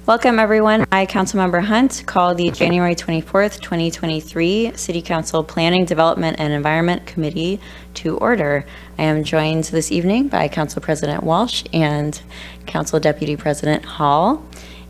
Welcome, everyone. I, Councilmember Hunt, call the January 24th, 2023 City Council Planning, Development, and Environment Committee to order. I am joined this evening by Council President Walsh and Council Deputy President Hall.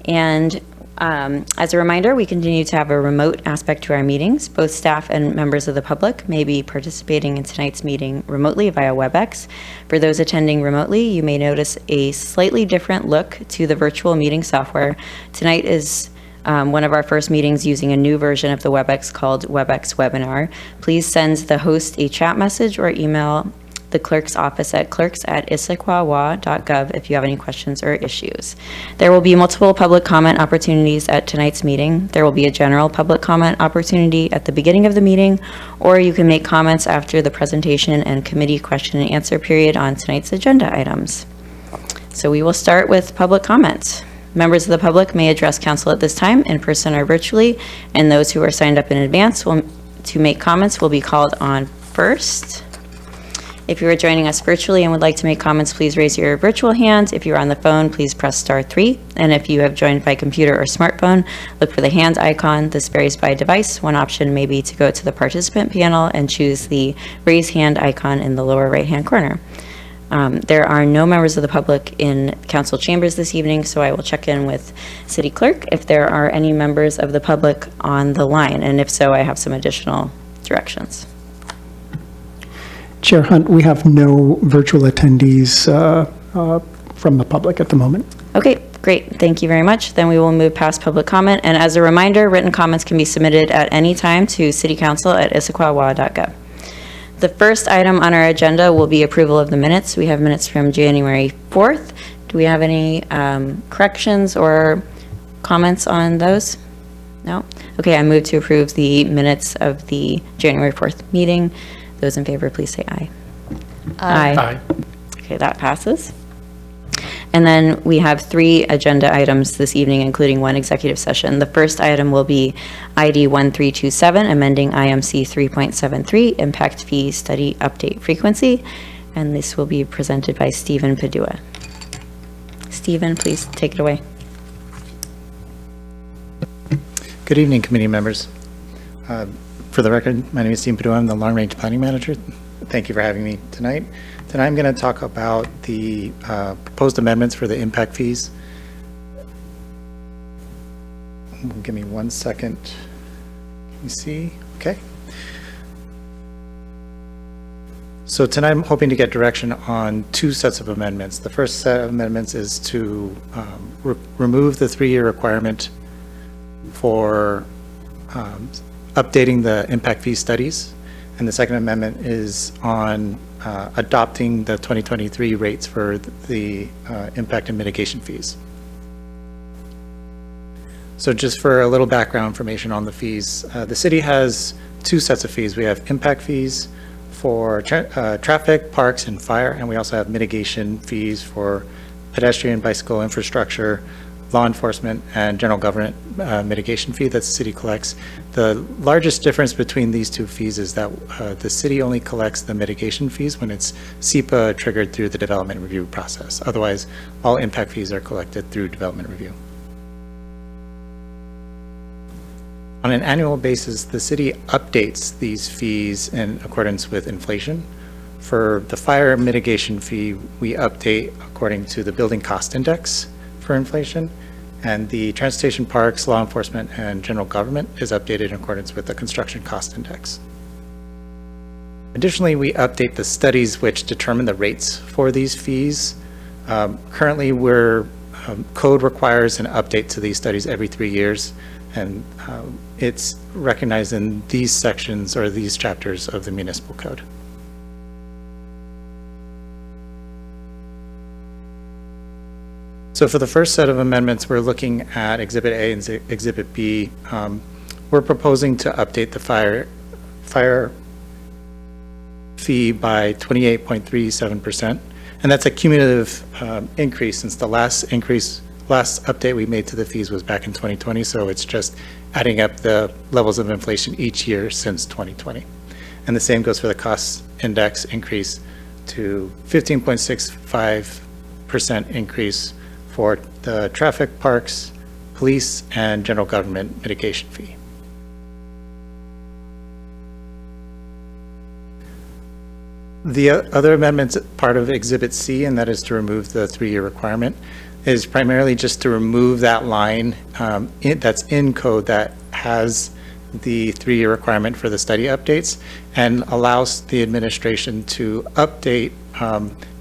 And as a reminder, we continue to have a remote aspect to our meetings. Both staff and members of the public may be participating in tonight's meeting remotely via WebEx. For those attending remotely, you may notice a slightly different look to the virtual meeting software. Tonight is one of our first meetings using a new version of the WebEx called WebEx Webinar. Please send the host a chat message or email the clerk's office at clerks@issaquah.gov if you have any questions or issues. There will be multiple public comment opportunities at tonight's meeting. There will be a general public comment opportunity at the beginning of the meeting, or you can make comments after the presentation and committee question and answer period on tonight's agenda items. So we will start with public comments. Members of the public may address council at this time in person or virtually, and those who are signed up in advance to make comments will be called on first. If you are joining us virtually and would like to make comments, please raise your virtual hand. If you are on the phone, please press *3. And if you have joined by computer or smartphone, look for the hand icon. This varies by device. One option may be to go to the participant panel and choose the raise hand icon in the lower right-hand corner. There are no members of the public in council chambers this evening, so I will check in with City Clerk if there are any members of the public on the line. And if so, I have some additional directions. Chair Hunt, we have no virtual attendees from the public at the moment. Okay, great. Thank you very much. Then we will move past public comment. And as a reminder, written comments can be submitted at any time to citycouncil@issaquah.gov. The first item on our agenda will be approval of the minutes. We have minutes from January 4th. Do we have any corrections or comments on those? No? Okay, I move to approve the minutes of the January 4th meeting. Those in favor, please say aye. Aye. Aye. Okay, that passes. And then we have 3 agenda items this evening, including 1 executive session. The first item will be ID 1327, amending IMC 3.73, impact fee study update frequency. And this will be presented by Stephen Padua. Stephen, please take it away. Good evening, committee members. For the record, my name is Stephen Padua. I'm the Long Range Planning Manager. Thank you for having me tonight. Tonight I'm going to talk about the proposed amendments for the impact fees. Give me 1 second. Let me see. Okay. So tonight I'm hoping to get direction on 2 sets of amendments. The first set of amendments is to remove the 3-year requirement for updating the impact fee studies, and the second amendment is on adopting the 2023 rates for the impact and mitigation fees. So just for a little background information on the fees, the city has 2 sets of fees. We have impact fees for traffic, parks, and fire, and we also have mitigation fees for pedestrian, bicycle infrastructure, law enforcement, and general government mitigation fee that the city collects. The largest difference between these 2 fees is that the city only collects the mitigation fees when it's SEPA triggered through the development review process. Otherwise, all impact fees are collected through development review. On an annual basis, the city updates these fees in accordance with inflation. For the fire mitigation fee, we update according to the building cost index for inflation, and the transportation, parks, law enforcement, and general government is updated in accordance with the construction cost index. Additionally, we update the studies which determine the rates for these fees. Currently, code requires an update to these studies every 3 years, and it's recognized in these sections or these chapters of the municipal code. So for the first set of amendments, we're looking at Exhibit A and Exhibit B. We're proposing to update the fire fee by 28.37%, and that's a cumulative increase since the last update we made to the fees was back in 2020, so it's just adding up the levels of inflation each year since 2020. And the same goes for the cost index increase to 15.65% increase for the traffic, parks, police and general government mitigation fee. The other amendments, part of Exhibit C, and that is to remove the 3-year requirement, is primarily just to remove that line that's in code that has the 3-year requirement for the study updates and allows the administration to update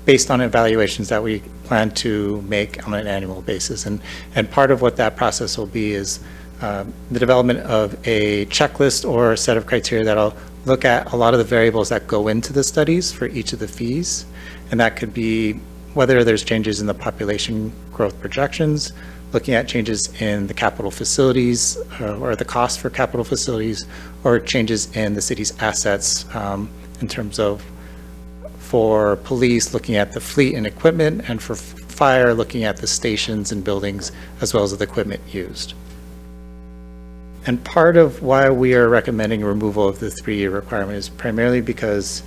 based on evaluations that we plan to make on an annual basis. And part of what that process will be is the development of a checklist or a set of criteria that'll look at a lot of the variables that go into the studies for each of the fees. And that could be whether there's changes in the population growth projections, looking at changes in the capital facilities or the cost for capital facilities, or changes in the city's assets in terms of, for police, looking at the fleet and equipment, and for fire, looking at the stations and buildings as well as the equipment used. And part of why we are recommending removal of the 3-year requirement is primarily because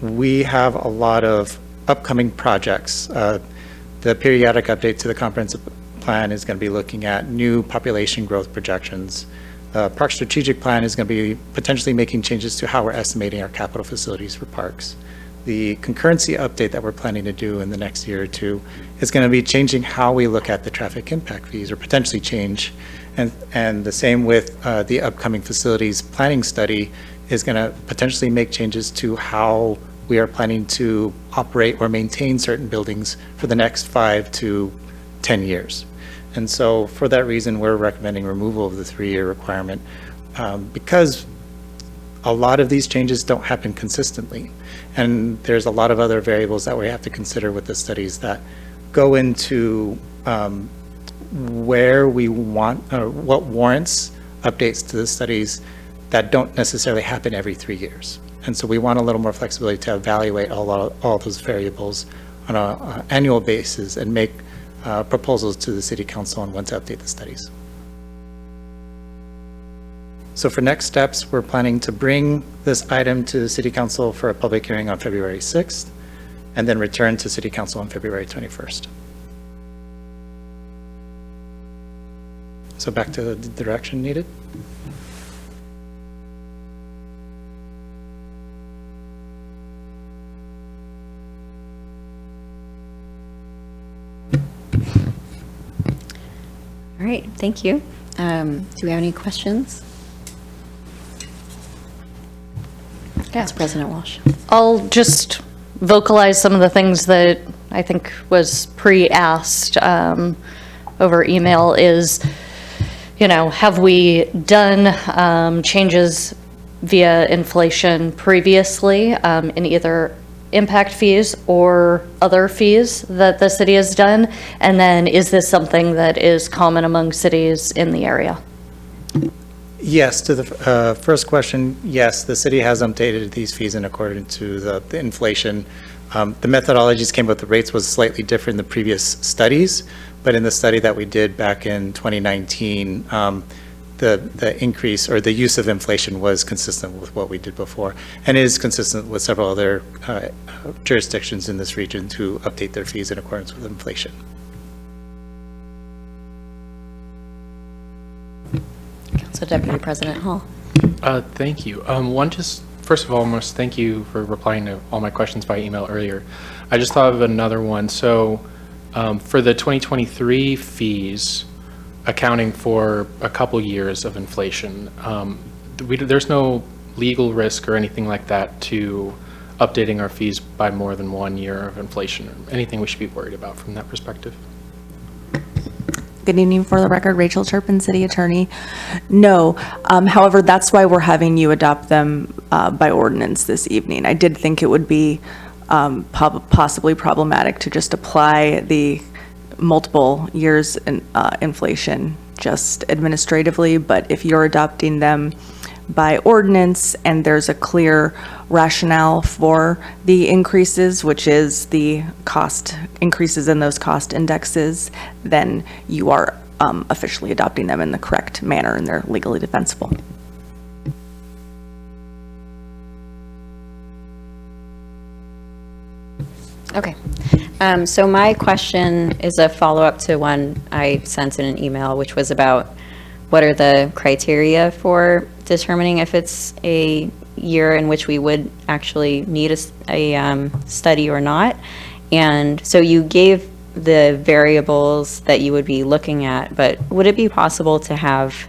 we have a lot of upcoming projects. The periodic update to the comprehensive plan is going to be looking at new population growth projections. Park strategic plan is going to be potentially making changes to how we're estimating our capital facilities for parks. The concurrency update that we're planning to do in the next year or two is going to be changing how we look at the traffic impact fees, or potentially change. And the same with the upcoming facilities planning study is going to potentially make changes to how we are planning to operate or maintain certain buildings for the next 5 to 10 years. And so for that reason, we're recommending removal of the 3-year requirement because a lot of these changes don't happen consistently. And there's a lot of other variables that we have to consider with the studies that go into where we want, or what warrants updates to the studies that don't necessarily happen every 3 years. And so we want a little more flexibility to evaluate all those variables on an annual basis and make proposals to the City Council on when to update the studies. So for next steps, we're planning to bring this item to the City Council for a public hearing on February 6th, and then return to City Council on February 21st. So back to the direction needed. All right, thank you. Do we have any questions? Yes, President Walsh. I'll just vocalize some of the things that I think was pre-asked over email is, you know, have we done changes via inflation previously in either impact fees or other fees that the city has done? And then is this something that is common among cities in the area? Yes, to the first question, yes, the city has updated these fees in accordance to the inflation. The methodologies came with the rates was slightly different in the previous studies, but in the study that we did back in 2019, the increase or the use of inflation was consistent with what we did before, and is consistent with several other jurisdictions in this region to update their fees in accordance with inflation. Council Deputy President Hall. Thank you. First of all, I must thank you for replying to all my questions by email earlier. I just thought of another one. So for the 2023 fees, accounting for a couple years of inflation, there's no legal risk or anything like that to updating our fees by more than 1 year of inflation, or anything we should be worried about from that perspective? Good evening. For the record, Rachel Turpin, City Attorney. No. However, that's why we're having you adopt them by ordinance this evening. I did think it would be possibly problematic to just apply the multiple years in inflation just administratively, but if you're adopting them by ordinance and there's a clear rationale for the increases, which is the cost increases in those cost indexes, then you are officially adopting them in the correct manner and they're legally defensible. Okay. So my question is a follow-up to one I sent in an email, which was about what are the criteria for determining if it's a year in which we would actually need a study or not. And so you gave the variables that you would be looking at, but would it be possible to have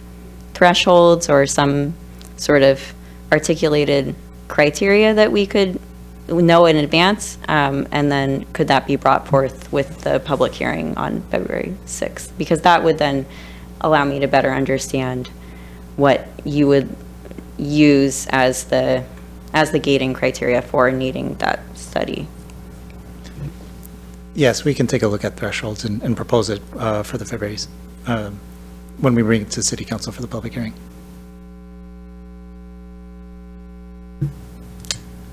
thresholds or some sort of articulated criteria that we could know in advance? And then could that be brought forth with the public hearing on February 6th? Because that would then allow me to better understand what you would use as the gating criteria for needing that study. Yes, we can take a look at thresholds and propose it for the February's, when we bring it to City Council for the public hearing.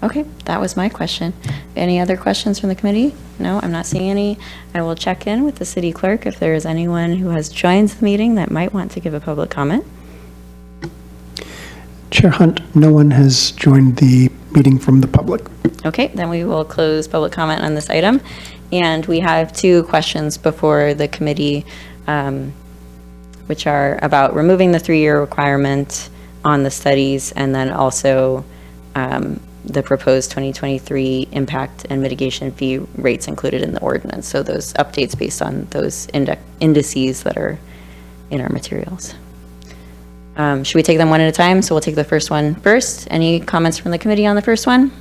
Okay, that was my question. Any other questions from the committee? No, I'm not seeing any. I will check in with the city clerk if there is anyone who has joined the meeting that might want to give a public comment. Chair Hunt, no one has joined the meeting from the public. Okay, then we will close public comment on this item. And we have two questions before the committee, which are about removing the 3-year requirement on the studies, and then also the proposed 2023 impact and mitigation fee rates included in the ordinance. So those updates based on those indices that are in our materials. Should we take them one at a time? So we'll take the first one first. Any comments from the committee on the first one?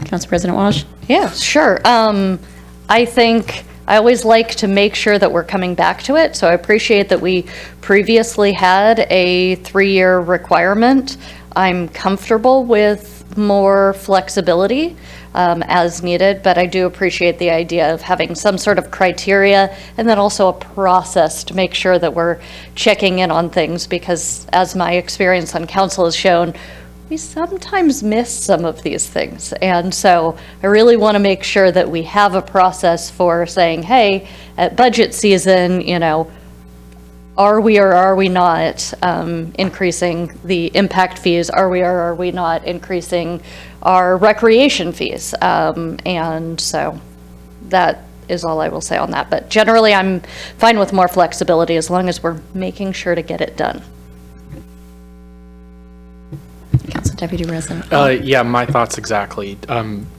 Council President Walsh? Yeah, sure. I think I always like to make sure that we're coming back to it. So I appreciate that we previously had a 3-year requirement. I'm comfortable with more flexibility as needed, but I do appreciate the idea of having some sort of criteria and then also a process to make sure that we're checking in on things, because as my experience on council has shown, we sometimes miss some of these things. And so I really want to make sure that we have a process for saying, hey, at budget season, you know, are we or are we not increasing the impact fees? Are we or are we not increasing our recreation fees? And so that is all I will say on that. But generally, I'm fine with more flexibility as long as we're making sure to get it done. Council Deputy President. Yeah, my thoughts exactly.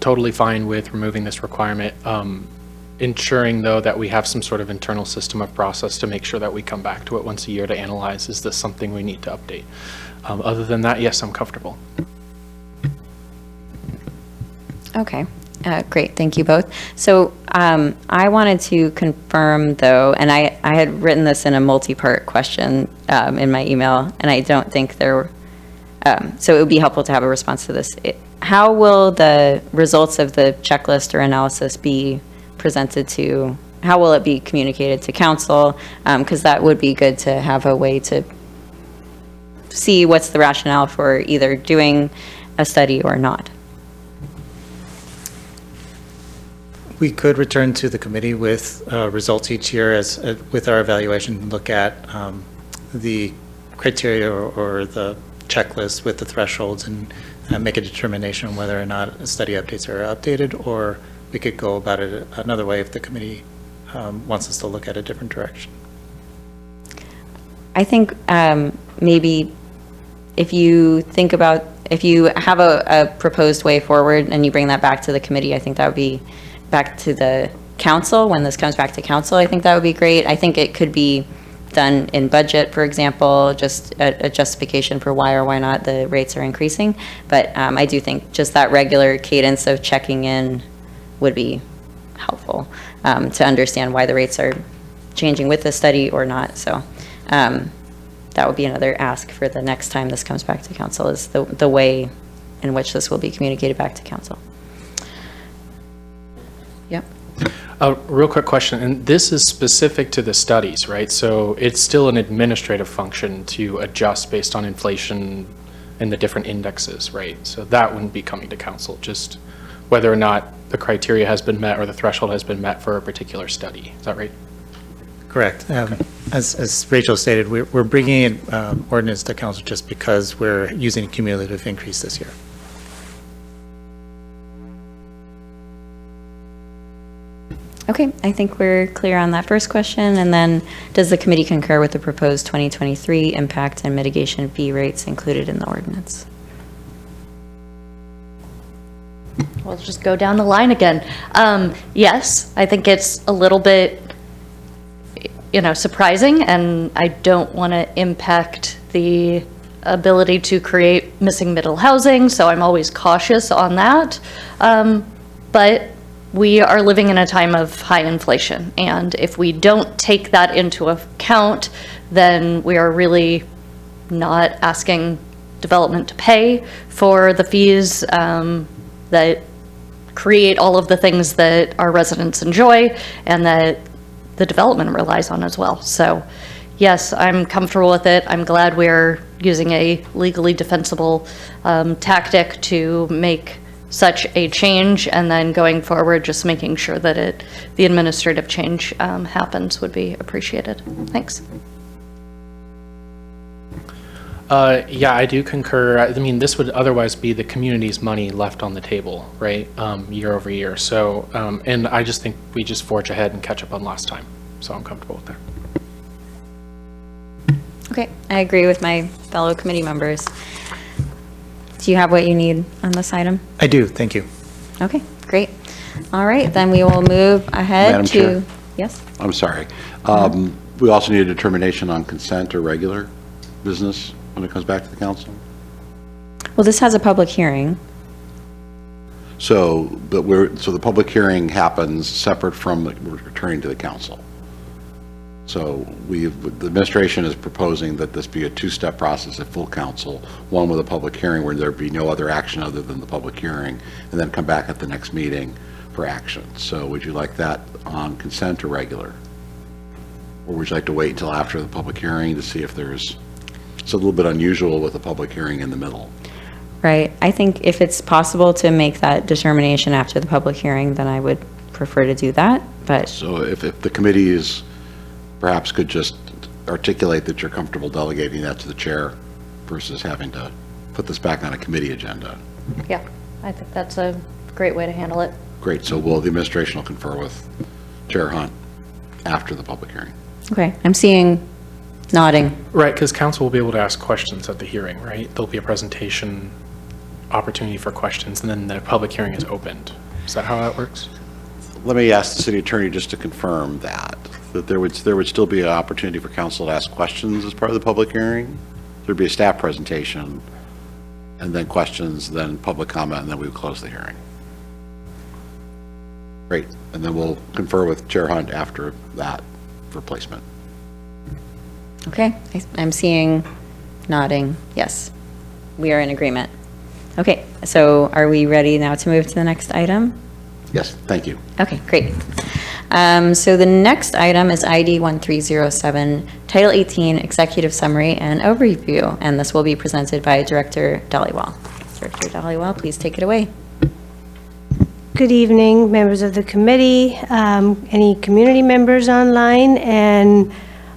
Totally fine with removing this requirement. Ensuring, though, that we have some sort of internal system of process to make sure that we come back to it once a year to analyze, is this something we need to update? Other than that, yes, I'm comfortable. Okay, great, thank you both. So I wanted to confirm, though, and I had written this in a multi-part question in my email, and I don't think there, so it would be helpful to have a response to this. How will the results of the checklist or analysis be presented to, how will it be communicated to council? Because that would be good to have a way to see what's the rationale for either doing a study or not. We could return to the committee with results each year as with our evaluation, look at the criteria or the checklist with the thresholds and make a determination on whether or not study updates are updated, or we could go about it another way if the committee wants us to look at a different direction. I think maybe if you think about, if you have a proposed way forward and you bring that back to the committee, I think that would be back to the council. When this comes back to council, I think that would be great. I think it could be done in budget, for example, just a justification for why or why not the rates are increasing. But I do think just that regular cadence of checking in would be helpful to understand why the rates are changing with the study or not. So that would be another ask for the next time this comes back to council, is the way in which this will be communicated back to council. Yep. A real quick question, and this is specific to the studies, right? So it's still an administrative function to adjust based on inflation and the different indexes, right? So that wouldn't be coming to council, just whether or not the criteria has been met or the threshold has been met for a particular study. Is that right? Correct. As Rachel stated, we're bringing in ordinance to council just because we're using a cumulative increase this year. Okay, I think we're clear on that first question. And then, does the committee concur with the proposed 2023 impact and mitigation fee rates included in the ordinance? We'll just go down the line again. Yes, I think it's a little bit, surprising, and I don't want to impact the ability to create missing middle housing, so I'm always cautious on that. But we are living in a time of high inflation, and if we don't take that into account, then we are really not asking development to pay for the fees that create all of the things that our residents enjoy and that the development relies on as well. So yes, I'm comfortable with it. I'm glad we're using a legally defensible tactic to make such a change, and then going forward, just making sure that the administrative change happens would be appreciated. Thanks. Yeah, I do concur. I mean, this would otherwise be the community's money left on the table, right, year over year. So, and I just think we just forge ahead and catch up on last time. So I'm comfortable with that. Okay, I agree with my fellow committee members. Do you have what you need on this item? I do, thank you. Okay, great. All right, then we will move ahead Madam to. Chair? Yes? I'm sorry. We also need a determination on consent or regular business when it comes back to the council. Well, this has a public hearing. So, so the public hearing happens separate from returning to the council. So the administration is proposing that this be a two-step process at full council, one with a public hearing where there be no other action other than the public hearing, and then come back at the next meeting for action. So would you like that on consent or regular? Or would you like to wait until after the public hearing to see if it's a little bit unusual with a public hearing in the middle? Right. I think if it's possible to make that determination after the public hearing, then I would prefer to do that, but. So if the committee is, perhaps could just articulate that you're comfortable delegating that to the chair versus having to put this back on a committee agenda. Yeah, I think that's a great way to handle it. Great, so the administration will confer with Chair Hunt after the public hearing. Okay, I'm seeing nodding. Right, because council will be able to ask questions at the hearing, right? There'll be a presentation opportunity for questions, and then the public hearing is opened. Is that how that works? Let me ask the city attorney just to confirm that there would still be an opportunity for council to ask questions as part of the public hearing. There'd be a staff presentation, and then questions, then public comment, and then we would close the hearing. Great, and then we'll confer with Chair Hunt after that for placement. Okay, I'm seeing nodding. Yes, we are in agreement. Okay, so are we ready now to move to the next item? Yes, thank you. Okay, great. So the next item is ID 1307, Title 18 Executive Summary and Overview, and this will be presented by Director Dhaliwal. Director Dhaliwal, please take it away. Good evening, members of the committee, any community members online, and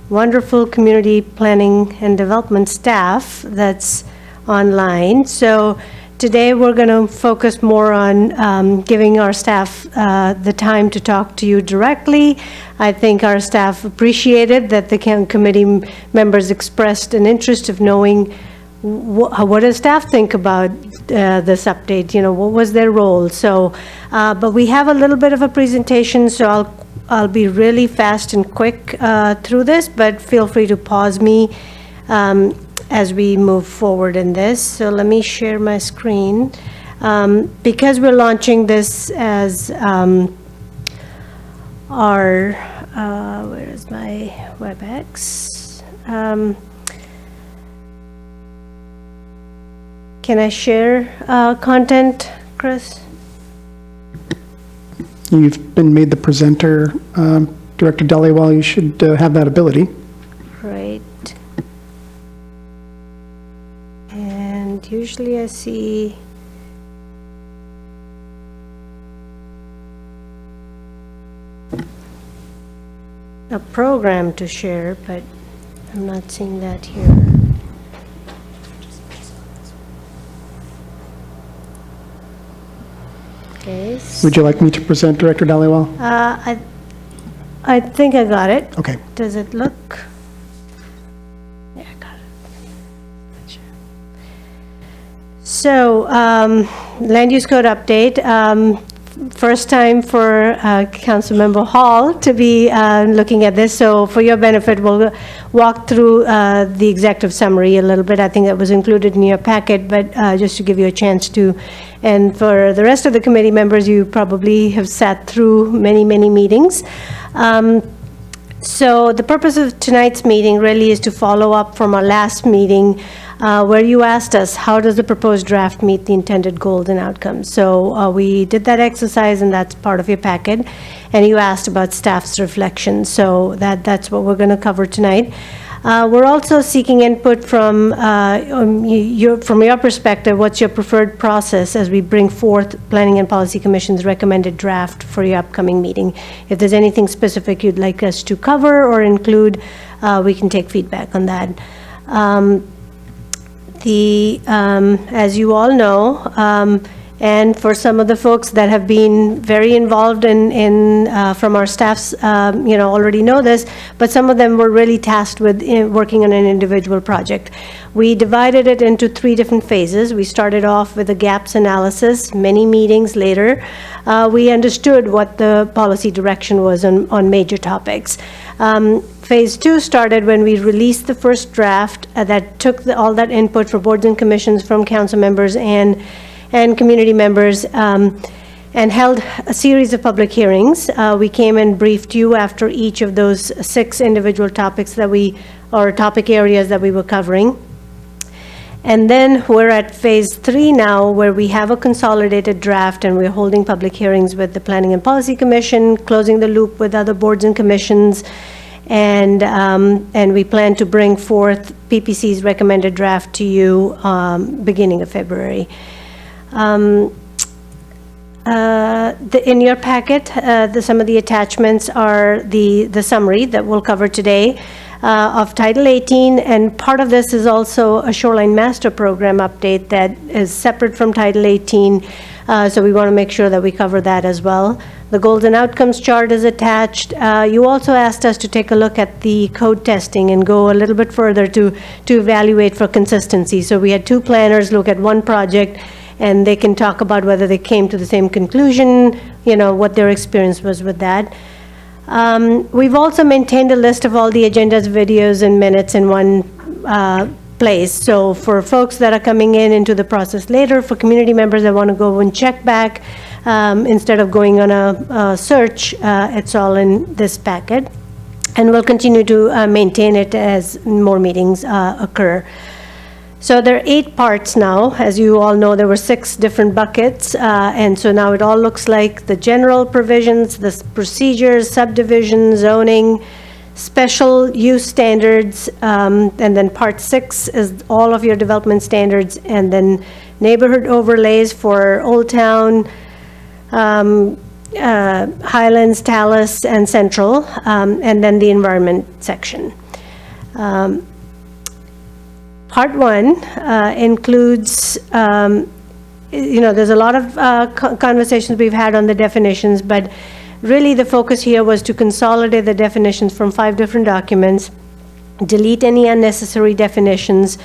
wonderful community planning and development staff that's online. So today we're going to focus more on giving our staff the time to talk to you directly. I think our staff appreciated that the committee members expressed an interest of knowing what does staff think about this update, what was their role. So, but we have a little bit of a presentation, so I'll be really fast and quick through this, but feel free to pause me as we move forward in this. So let me share my screen. Because we're launching this as our, where is my WebEx? Can I share content, Chris? You've been made the presenter, Director Dhaliwal. You should have that ability. Right. And usually I see a program to share, but I'm not seeing that here. Okay. Would you like me to present, Director Dhaliwal? I think I got it. Okay. Does it look? Yeah, I got it. So, land use code update. First time for Councilmember Hall to be looking at this. So for your benefit, we'll walk through the executive summary a little bit. I think that was included in your packet, but just to give you a chance to. And for the rest of the committee members, you probably have sat through many, many meetings. So the purpose of tonight's meeting really is to follow up from our last meeting where you asked us, how does the proposed draft meet the intended goals and outcomes? So we did that exercise, and that's part of your packet. And you asked about staff's reflections. So that's what we're going to cover tonight. We're also seeking input from your perspective. What's your preferred process as we bring forth Planning and Policy Commission's recommended draft for your upcoming meeting? If there's anything specific you'd like us to cover or include, we can take feedback on that. As you all know, and for some of the folks that have been very involved from our staffs, already know this, but some of them were really tasked with working on an individual project. We divided it into 3 different phases. We started off with a gaps analysis. Many meetings later, we understood what the policy direction was on major topics. Phase 2 started when we released the first draft that took all that input for boards and commissions from council members and community members, and held a series of public hearings. We came and briefed you after each of those 6 individual topics topic areas that we were covering. And then we're at phase 3 now, where we have a consolidated draft, and we're holding public hearings with the Planning and Policy Commission, closing the loop with other boards and commissions, and we plan to bring forth PPC's recommended draft to you beginning of February. In your packet, some of the attachments are the summary that we'll cover today of Title 18, and part of this is also a Shoreline Master Program update that is separate from Title 18, so we want to make sure that we cover that as well. The goals and outcomes chart is attached. You also asked us to take a look at the code testing and go a little bit further to evaluate for consistency. So we had 2 planners look at one project, and they can talk about whether they came to the same conclusion, what their experience was with that. We've also maintained a list of all the agendas, videos, and minutes in one place. So for folks that are coming into the process later, for community members that want to go and check back, instead of going on a search, it's all in this packet. And we'll continue to maintain it as more meetings occur. So there are 8 parts now. As you all know, there were 6 different buckets, and so now it all looks like the general provisions, the procedures, subdivision, zoning, special use standards, and then part 6 is all of your development standards, and then neighborhood overlays for Old Town, Highlands, Talus, and Central, and then the environment section. Part 1 includes, there's a lot of conversations we've had on the definitions, but really the focus here was to consolidate the definitions from 5 different documents, delete any unnecessary definitions,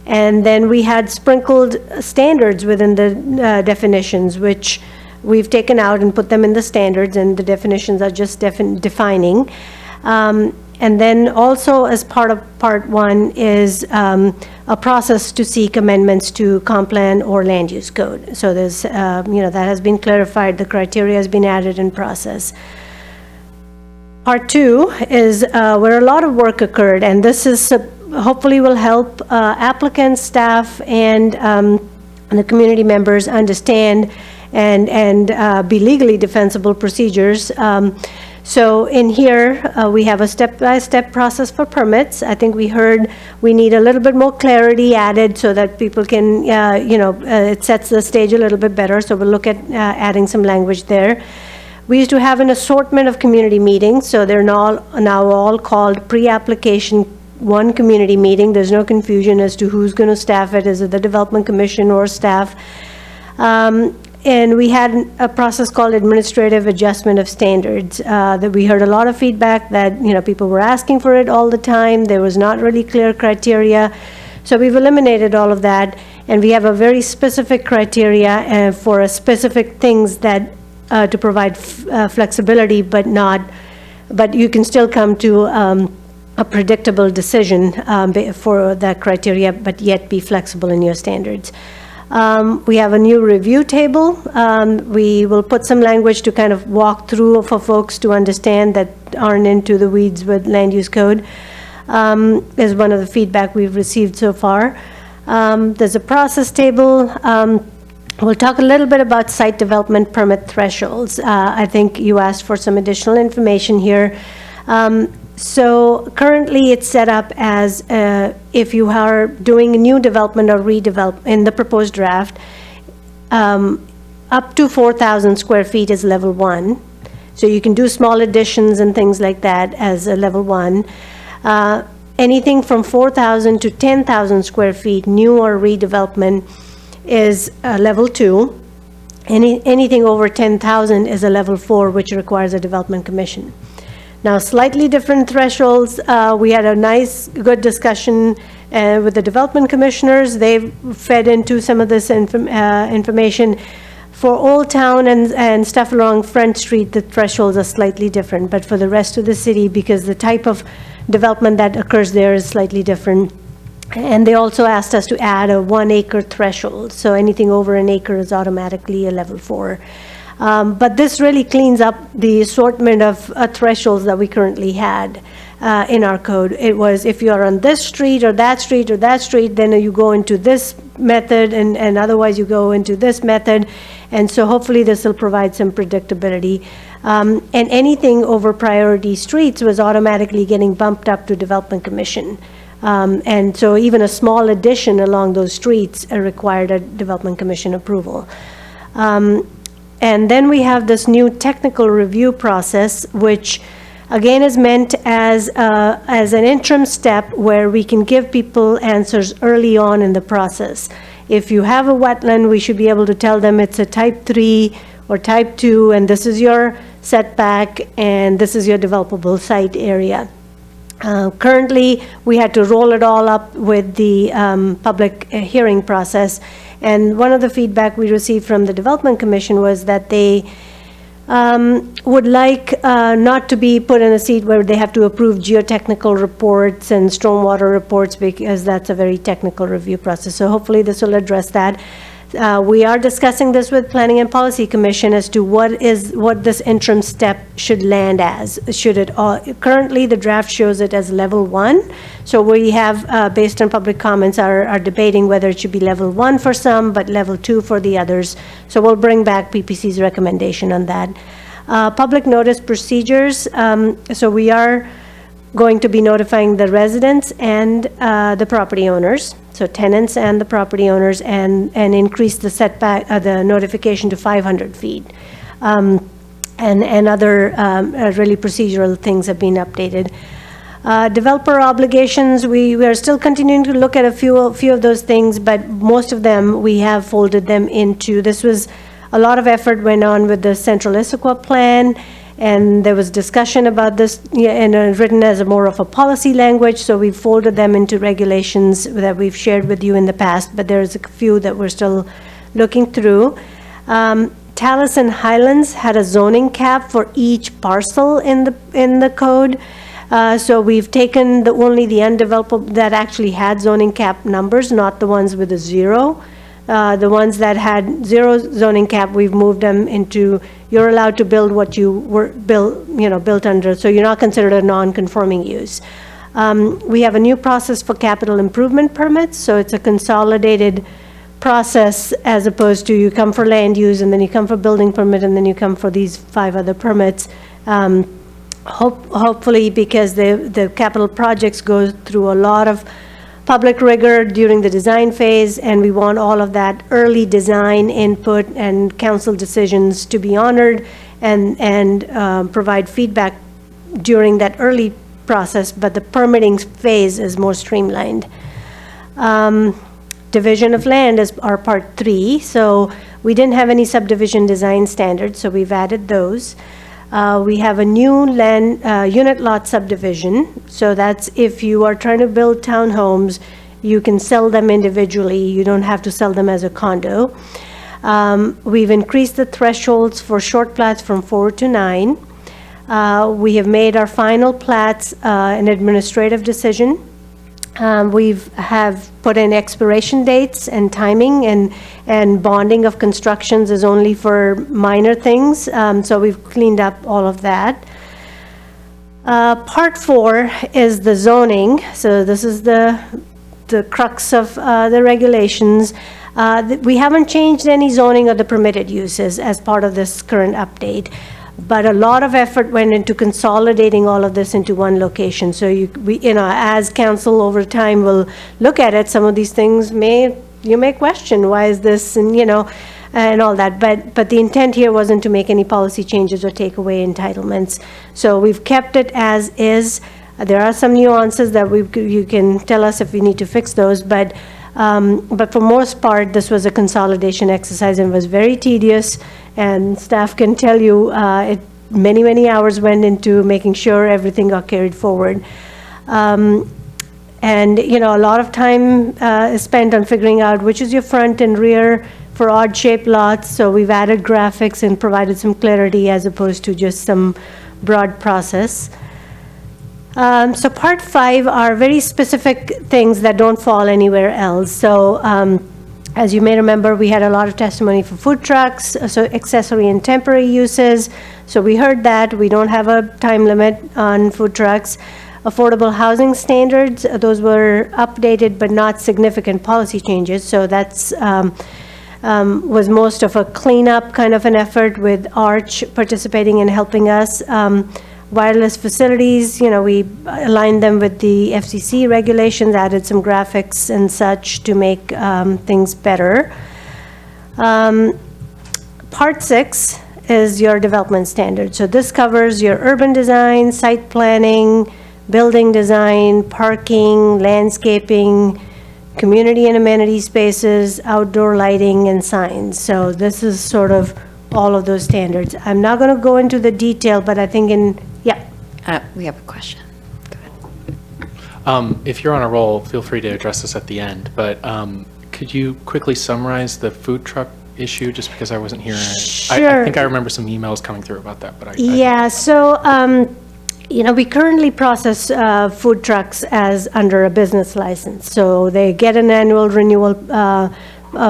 and then we had sprinkled standards within the definitions, which we've taken out and put them in the standards, and the definitions are just defining. And then also as part of part 1 is a process to seek amendments to comp plan or land use code. So there's, that has been clarified, the criteria has been added in process. Part 2 is where a lot of work occurred, and this is hopefully will help applicants, staff, and the community members understand and be legally defensible procedures. So in here, we have a step-by-step process for permits. I think we heard we need a little bit more clarity added so that people can, it sets the stage a little bit better. So we'll look at adding some language there. We used to have an assortment of community meetings, so they're now all called pre-application 1 community meeting. There's no confusion as to who's going to staff it. Is it the Development Commission or staff? And we had a process called administrative adjustment of standards, that we heard a lot of feedback that, people were asking for it all the time. There was not really clear criteria. So we've eliminated all of that, and we have a very specific criteria for a specific things that, to provide flexibility, but you can still come to a predictable decision for that criteria, but yet be flexible in your standards. We have a new review table. We will put some language to kind of walk through for folks to understand that aren't into the weeds with land use code, is one of the feedback we've received so far. There's a process table. We'll talk a little bit about site development permit thresholds. I think you asked for some additional information here. So currently it's set up as if you are doing a new development or redevelop in the proposed draft, up to 4,000 square feet is level 1. So you can do small additions and things like that as a level 1. Anything from 4,000 to 10,000 square feet, new or redevelopment, is level 2. Anything over 10,000 is a level 4, which requires a development commission. Now, slightly different thresholds. We had a nice, good discussion with the development commissioners. They've fed into some of this information. For Old Town and stuff along Front Street, the thresholds are slightly different. But for the rest of the city, because the type of development that occurs there is slightly different. And they also asked us to add a 1 acre threshold. So anything over an acre is automatically a level 4. But this really cleans up the assortment of thresholds that we currently had in our code. It was if you are on this street or that street or that street, then you go into this method, and otherwise you go into this method. And so hopefully this will provide some predictability. And anything over priority streets was automatically getting bumped up to Development Commission. And so even a small addition along those streets required a Development Commission approval. And then we have this new technical review process, which again is meant as an interim step where we can give people answers early on in the process. If you have a wetland, we should be able to tell them it's a type 3 or type 2, and this is your setback, and this is your developable site area. Currently, we had to roll it all up with the public hearing process. And one of the feedback we received from the Development Commission was that they would like not to be put in a seat where they have to approve geotechnical reports and stormwater reports, because that's a very technical review process. So hopefully this will address that. We are discussing this with Planning and Policy Commission as to what this interim step should land as. Should it currently the draft shows it as level 1. So we have, based on public comments, are debating whether it should be level 1 for some, but level 2 for the others. So we'll bring back PPC's recommendation on that. Public notice procedures. So we are going to be notifying the residents and the property owners. So tenants and the property owners, and increase the setback, the notification to 500 feet. And other really procedural things have been updated. Developer obligations, we are still continuing to look at a few of those things, but most of them, we have folded them into, this was a lot of effort went on with the Central Issaquah plan, and there was discussion about this and written as more of a policy language, so we folded them into regulations that we've shared with you in the past, but there's a few that we're still looking through. Talus and Highlands had a zoning cap for each parcel in the code. So we've taken only the undeveloped that actually had zoning cap numbers, not the ones with a 0. The ones that had 0 zoning cap, we've moved them into, you're allowed to build what you were built under, so you're not considered a non-conforming use. We have a new process for capital improvement permits, so it's a consolidated process as opposed to you come for land use and then you come for building permit and then you come for these 5 other permits. Hopefully, because the capital projects go through a lot of public rigor during the design phase, and we want all of that early design input and council decisions to be honored and provide feedback during that early process, but the permitting phase is more streamlined. division of land as our part 3. So we didn't have any subdivision design standards, so we've added those. We have a new land unit lot subdivision. So that's if you are trying to build townhomes, you can sell them individually. You don't have to sell them as a condo. We've increased the thresholds for short plats from 4 to 9. We have made our final plats an administrative decision. We've have put in expiration dates and timing, and bonding of constructions is only for minor things. So we've cleaned up all of that. Part 4 is the zoning. So this is the crux of the regulations. We haven't changed any zoning of the permitted uses as part of this current update, but a lot of effort went into consolidating all of this into one location. So as council over time will look at it, some of these things you may question, why is this, and all that. But the intent here wasn't to make any policy changes or take away entitlements. So we've kept it as is. There are some nuances that you can tell us if we need to fix those, but for most part, this was a consolidation exercise and was very tedious, and staff can tell you many, many hours went into making sure everything got carried forward. And, a lot of time is spent on figuring out which is your front and rear for odd-shaped lots, so we've added graphics and provided some clarity as opposed to just some broad process. So part 5 are very specific things that don't fall anywhere else. So as you may remember, we had a lot of testimony for food trucks, so accessory and temporary uses. So we heard that. We don't have a time limit on food trucks. Affordable housing standards, those were updated but not significant policy changes. So that's was most of a cleanup kind of an effort with Arch participating and helping us. Wireless facilities, we aligned them with the FCC regulations, added some graphics and such to make things better. Part 6 is your development standard. So this covers your urban design, site planning, building design, parking, landscaping, community and amenity spaces, outdoor lighting, and signs. So this is sort of all of those standards. I'm not going to go into the detail, but I think We have a question. Go ahead. If you're on a roll, feel free to address this at the end, but could you quickly summarize the food truck issue, just because I wasn't here? Sure. I think I remember some emails coming through about that, but so, we currently process food trucks as under a business license. So they get an annual renewal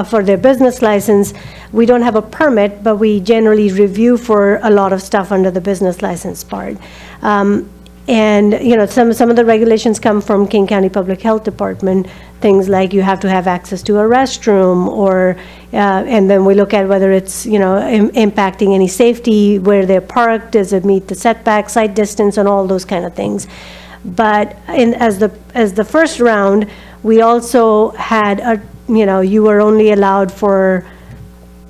for their business license. We don't have a permit, but we generally review for a lot of stuff under the business license part. And, some of the regulations come from King County Public Health Department, things like you have to have access to a restroom, or, and then we look at whether it's, impacting any safety, where they're parked, does it meet the setback, site distance, and all those kind of things. But as the first round, we also had you were only allowed for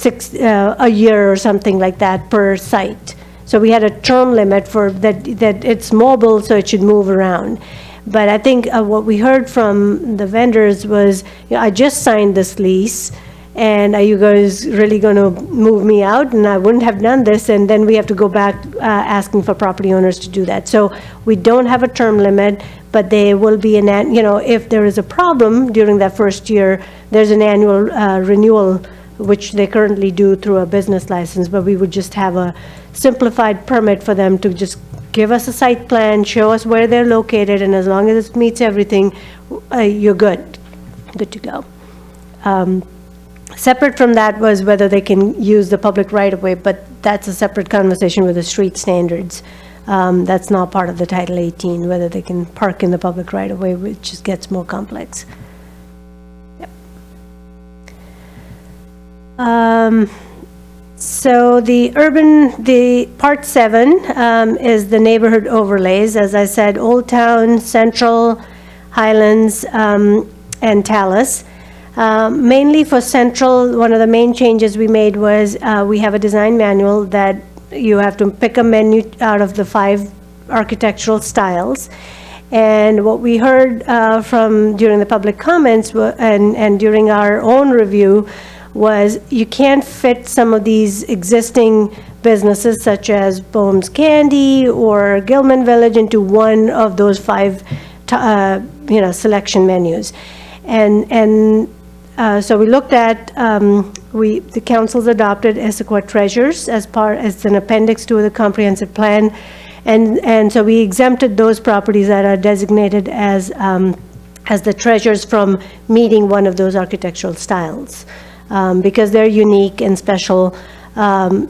a year or something like that per site. So we had a term limit for that it's mobile, so it should move around. But I think what we heard from the vendors was, I just signed this lease, and are you guys really going to move me out? And I wouldn't have done this, and then we have to go back asking for property owners to do that. So we don't have a term limit, but there will be if there is a problem during that first year, there's an annual renewal, which they currently do through a business license, but we would just have a simplified permit for them to just give us a site plan, show us where they're located, and as long as it meets everything, you're good to go. Separate from that was whether they can use the public right-of-way, but that's a separate conversation with the street standards. That's not part of the Title 18, whether they can park in the public right-of-way, which just gets more complex. Yep. So the part 7 is the neighborhood overlays. As I said, Old Town, Central, Highlands, and Tallis. Mainly for Central, one of the main changes we made was we have a design manual that you have to pick a menu out of the 5 architectural styles. And what we heard from during the public comments and during our own review was you can't fit some of these existing businesses such as Bohm's Candy or Gilman Village into one of those 5 selection menus. And so we looked at, the council's adopted Issaquah Treasures as an appendix to the comprehensive plan. And so we exempted those properties that are designated as the treasures from meeting one of those architectural styles, because they're unique and special, and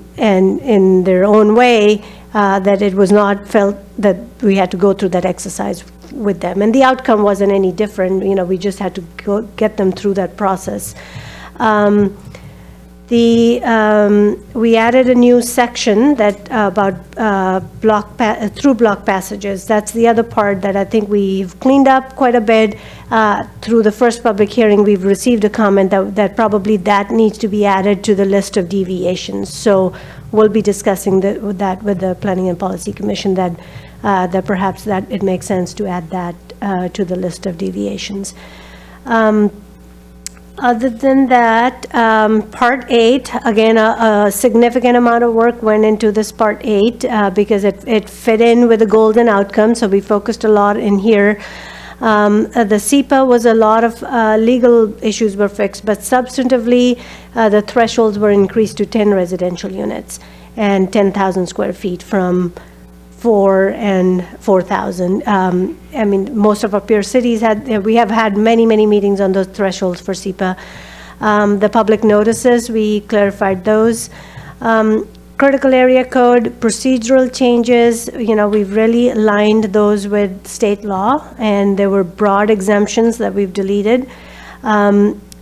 in their own way, that it was not felt that we had to go through that exercise with them. And the outcome wasn't any different. We just had to get them through that process. We added a new section that about through block passages. That's the other part that I think we've cleaned up quite a bit. Through the first public hearing, we've received a comment that probably that needs to be added to the list of deviations. So we'll be discussing that with the Planning and Policy Commission, that perhaps that it makes sense to add that to the list of deviations. Other than that, Part 8, again, a significant amount of work went into this Part 8 because it fit in with the golden outcome, so we focused a lot in here. The SEPA was a lot of legal issues were fixed, but substantively, the thresholds were increased to 10 residential units and 10,000 square feet from 4 and 4,000. I mean, most of our peer cities we have had many meetings on those thresholds for SEPA. The public notices, we clarified those. Critical area code, procedural changes, we've really aligned those with state law, and there were broad exemptions that we've deleted.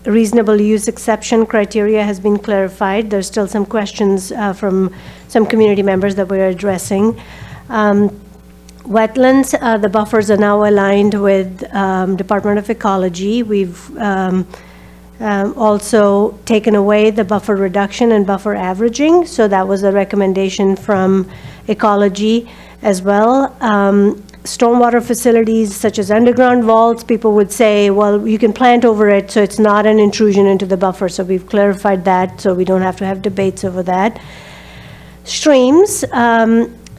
Reasonable use exception criteria has been clarified. There's still some questions from some community members that we're addressing. Wetlands, the buffers are now aligned with Department of Ecology. We've also taken away the buffer reduction and buffer averaging, so that was a recommendation from Ecology as well. Stormwater facilities such as underground vaults, people would say, well, you can plant over it, so it's not an intrusion into the buffer, so we've clarified that, so we don't have to have debates over that. Streams,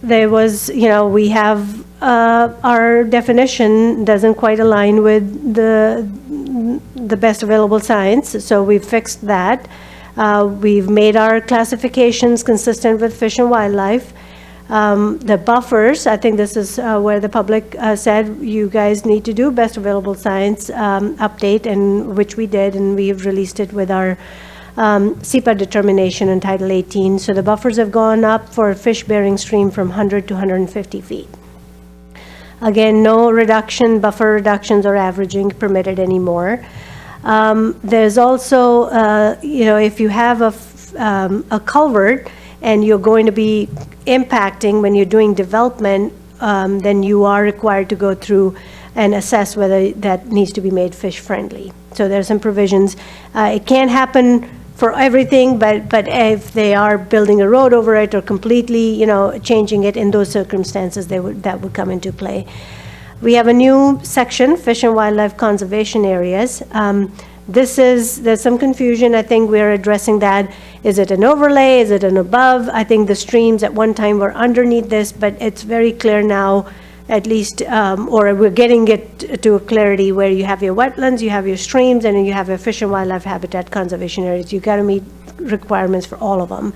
there was, we have, our definition doesn't quite align with the best available science, so we've fixed that. We've made our classifications consistent with Fish and Wildlife. The buffers, I think this is where the public said you guys need to do best available science update, and which we did, and we've released it with our SEPA determination in Title 18. So the buffers have gone up for fish-bearing stream from 100 to 150 feet. Again, no buffer reductions or averaging permitted anymore. There's also, if you have a culvert and you're going to be impacting when you're doing development, then you are required to go through and assess whether that needs to be made fish-friendly. So there's some provisions. It can't happen for everything, but if they are building a road over it or completely, changing it in those circumstances, that would come into play. We have a new section, Fish and Wildlife Conservation Areas. There's some confusion. I think we're addressing that. Is it an overlay? Is it an above? I think the streams at one time were underneath this, but it's very clear now, at least, or we're getting it to a clarity where you have your wetlands, you have your streams, and then you have your fish and wildlife habitat conservation areas. You got to meet requirements for all of them.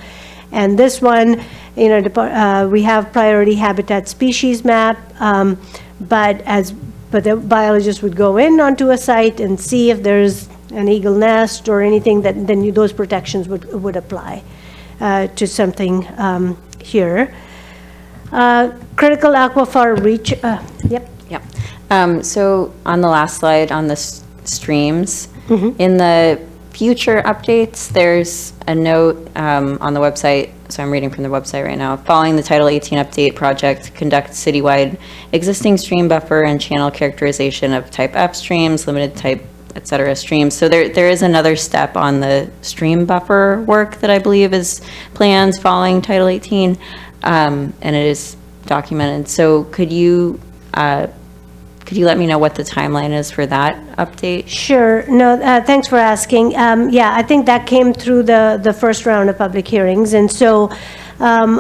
And this one, we have priority habitat species map, but the biologist would go in onto a site and see if there's an eagle nest or anything, that then those protections would apply to something here. Critical aquifer reach, yep. Yep. So on the last slide on the streams, in the future updates, there's a note on the website. So I'm reading from the website right now. Following the Title 18 update project, conduct citywide existing stream buffer and channel characterization of type F streams, limited type, et cetera, streams. So there is another step on the stream buffer work that I believe is plans following Title 18. And it is documented. So could you could you let me know what the timeline is for that update? Sure. No, thanks for asking. Yeah, I think that came through the first round of public hearings. And so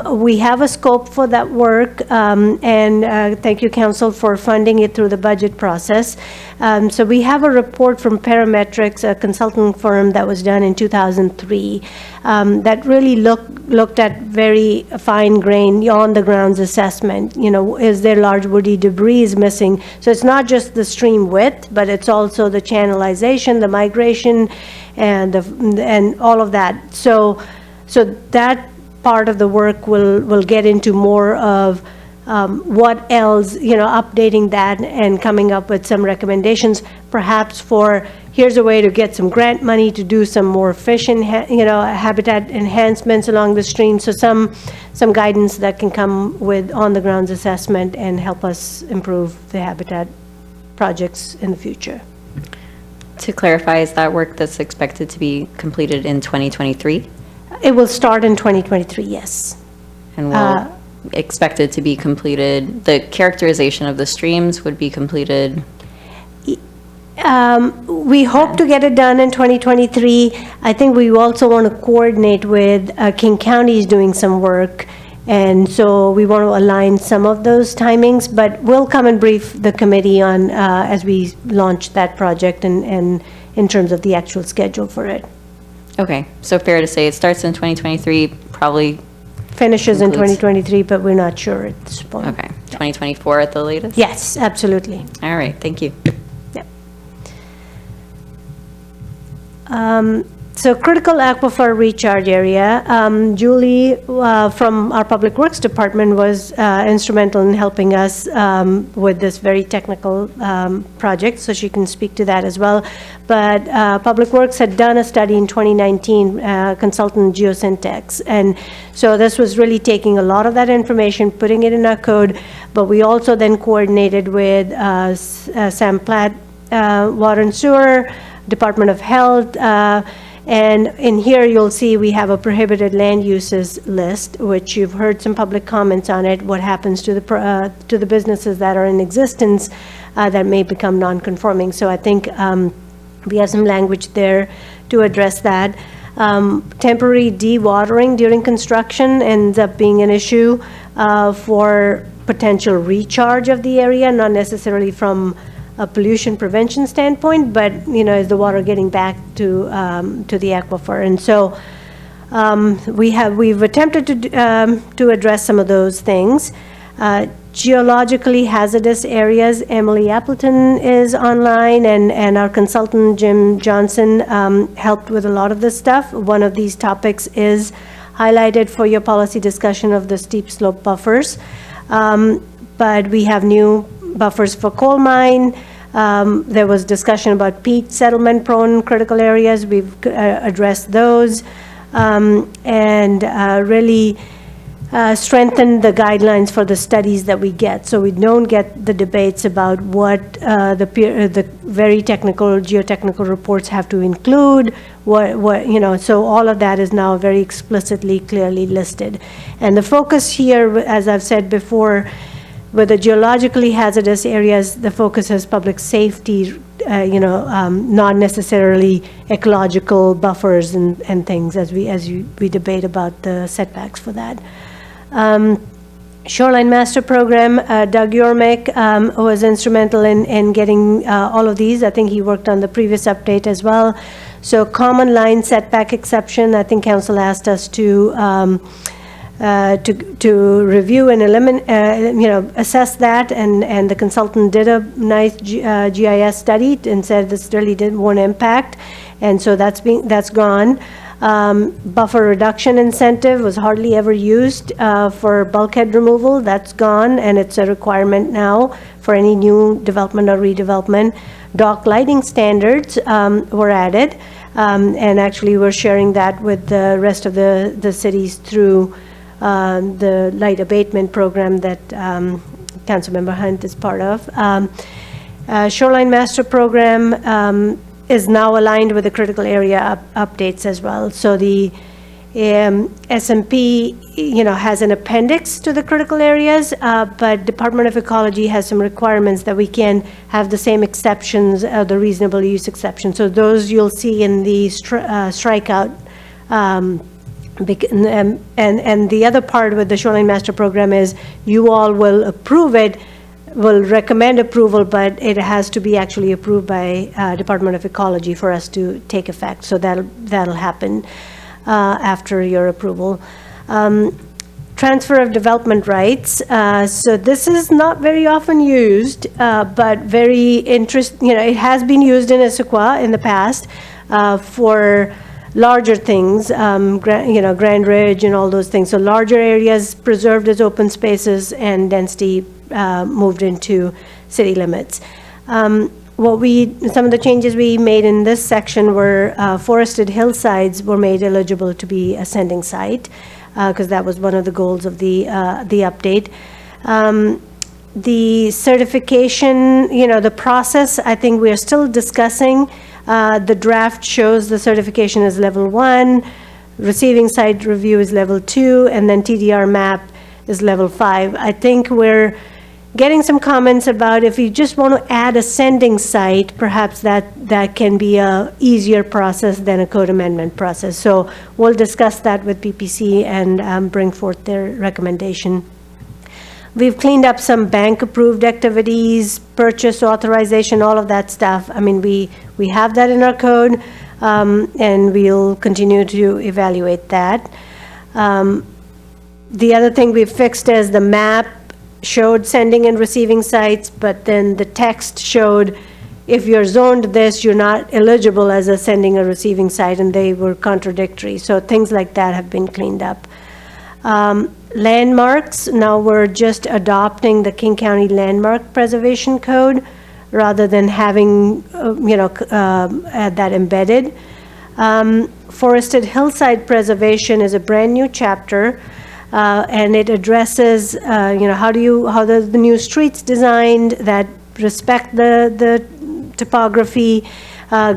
we have a scope for that work. And thank you, Council, for funding it through the budget process. So we have a report from Parametrics, a consulting firm that was done in 2003, that really looked at very fine-grained, on-the-grounds assessment. You know, is there large woody debris is missing? So it's not just the stream width, but it's also the channelization, the migration, and all of that. So that part of the work will get into more of what else, you know, updating that and coming up with some recommendations, perhaps for, here's a way to get some grant money to do some more fish, habitat enhancements along the stream. So some guidance that can come with on-the-grounds assessment and help us improve the habitat projects in the future. To clarify, is that work that's expected to be completed in 2023? It will start in 2023, yes. And will expected to be completed, the characterization of the streams would be completed? We hope to get it done in 2023. I think we also want to coordinate with King County is doing some work, and so we want to align some of those timings, but we'll come and brief the committee on as we launch that project and in terms of the actual schedule for it. Okay, so fair to say it starts in 2023, probably Finishes in includes- 2023, but we're not sure at this point. Okay, 2024 at the latest? Yes, absolutely. All right, thank you. Yep. So critical aquifer recharge area. Julie from our Public Works Department was instrumental in helping us with this very technical project, so she can speak to that as well. But Public Works had done a study in 2019, consultant Geosyntex. And so this was really taking a lot of that information, putting it in our code, but we also then coordinated with Sam Platt, Water and Sewer, Department of Health, and in here, you'll see we have a prohibited land uses list, which you've heard some public comments on it, what happens to the businesses that are in existence that may become non-conforming. So I think we have some language there to address that. Temporary dewatering during construction ends up being an issue for potential recharge of the area, not necessarily from a pollution prevention standpoint, but, you know, is the water getting back to the aquifer? And so we've attempted to address some of those things. Geologically hazardous areas, Emily Appleton is online, and our consultant, Jim Johnson, helped with a lot of this stuff. One of these topics is highlighted for your policy discussion of the steep slope buffers. But we have new buffers for coal mine. There was discussion about peat settlement prone critical areas. We've addressed those and really strengthened the guidelines for the studies that we get. So we don't get the debates about what the very technical geotechnical reports have to include, so all of that is now very explicitly, clearly listed. And the focus here, as I've said before, with the geologically hazardous areas, the focus is public safety, not necessarily ecological buffers and things as we debate about the setbacks for that. Shoreline Master Program, Doug Yormick was instrumental in getting all of these. I think he worked on the previous update as well. So common line setback exception, I think council asked us to review and eliminate, assess that, and the consultant did a nice GIS study and said this really won't impact, and so that's gone. Buffer reduction incentive was hardly ever used for bulkhead removal. That's gone, and it's a requirement now for any new development or redevelopment. Dock lighting standards were added, and actually we're sharing that with the rest of the cities through the light abatement program that Councilmember Hunt is part of. Shoreline Master Program is now aligned with the critical area updates as well. So the SMP, has an appendix to the critical areas, but Department of Ecology has some requirements that we can have the same exceptions, the reasonable use exception. So those you'll see in the strikeout. And the other part with the Shoreline Master Program is you all will approve it, will recommend approval, but it has to be actually approved by Department of Ecology for us to take effect. So that'll happen after your approval. Transfer of development rights. So this is not very often used, but very it has been used in Issaquah in the past for larger things, Grand Ridge and all those things. So larger areas preserved as open spaces and density moved into city limits. Some of the changes we made in this section were forested hillsides were made eligible to be ascending site, because that was one of the goals of the update. The certification, the process, I think we are still discussing. The draft shows the certification is level 1, receiving site review is level 2, and then TDR map is level 5. I think we're getting some comments about if you just want to add ascending site, perhaps that can be a easier process than a code amendment process. So we'll discuss that with PPC and bring forth their recommendation. We've cleaned up some bank-approved activities, purchase authorization, all of that stuff. I mean, we have that in our code, and we'll continue to evaluate that. The other thing we fixed is the map showed sending and receiving sites, but then the text showed if you're zoned this, you're not eligible as a sending or receiving site, and they were contradictory. So things like that have been cleaned up. Landmarks, now we're just adopting the King County Landmark Preservation Code rather than having, that embedded. Forested hillside preservation is a brand new chapter, and it addresses, how the new streets designed that respect the topography,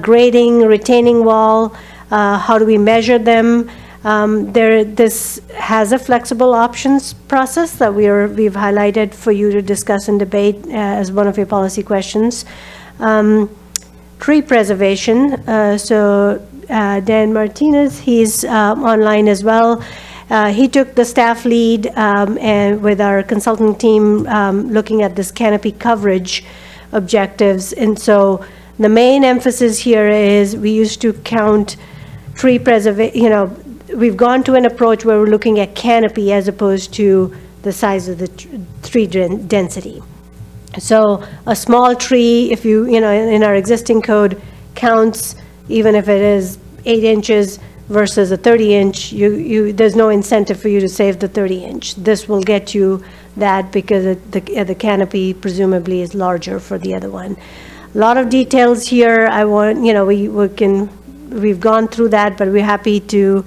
grading, retaining wall, how do we measure them. This has a flexible options process that we've highlighted for you to discuss and debate as one of your policy questions. Tree preservation. So Dan Martinez, he's online as well. He took the staff lead and with our consulting team looking at this canopy coverage objectives. And so the main emphasis here is we used to count tree preservation, we've gone to an approach where we're looking at canopy as opposed to the size of the tree density. So a small tree, if in our existing code, counts even if it is 8 inches versus a 30-inch, there's no incentive for you to save the 30-inch. This will get you that because the canopy presumably is larger for the other one. A lot of details here. We've gone through that, but we're happy to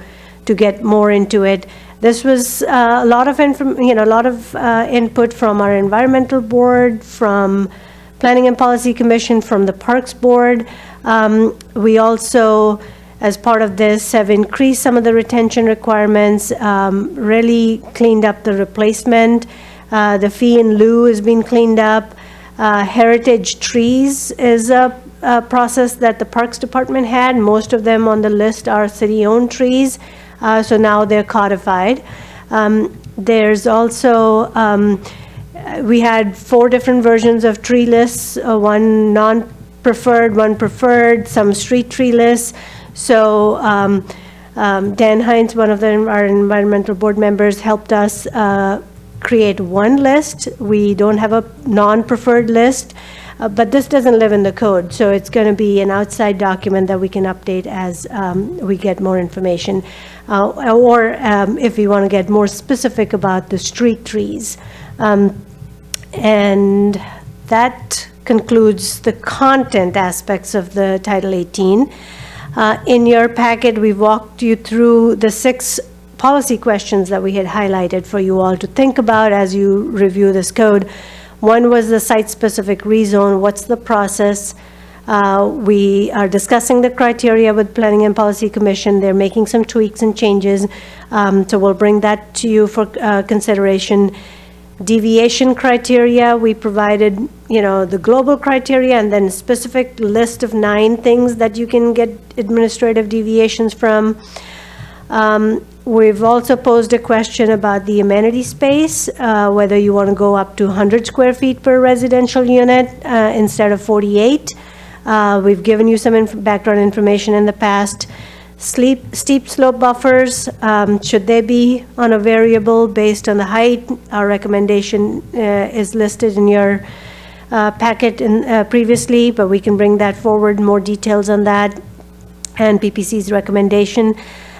get more into it. This was a lot of input from our environmental board, from Planning and Policy Commission, from the Parks Board. We also, as part of this, have increased some of the retention requirements, really cleaned up the replacement. The fee in lieu has been cleaned up. Heritage trees is a process that the Parks Department had. Most of them on the list are city-owned trees. So now they're codified. There's also, we had 4 different versions of tree lists, one non-preferred, one preferred, some street tree lists. So Dan Hines, one of our environmental board members, helped us create one list. We don't have a non-preferred list, but this doesn't live in the code. So it's going to be an outside document that we can update as we get more information. Or if we want to get more specific about the street trees. And that concludes the content aspects of the Title 18. In your packet, we walked you through the 6 policy questions that we had highlighted for you all to think about as you review this code. One was the site-specific rezone. What's the process? We are discussing the criteria with Planning and Policy Commission. They're making some tweaks and changes. So we'll bring that to you for consideration. Deviation criteria, we provided, the global criteria and then a specific list of 9 things that you can get administrative deviations from. We've also posed a question about the amenity space, whether you want to go up to 100 square feet per residential unit instead of 48. We've given you some background information in the past. Steep slope buffers, should they be on a variable based on the height? Our recommendation is listed in your packet previously, but we can bring that forward, more details on that, and PPC's recommendation.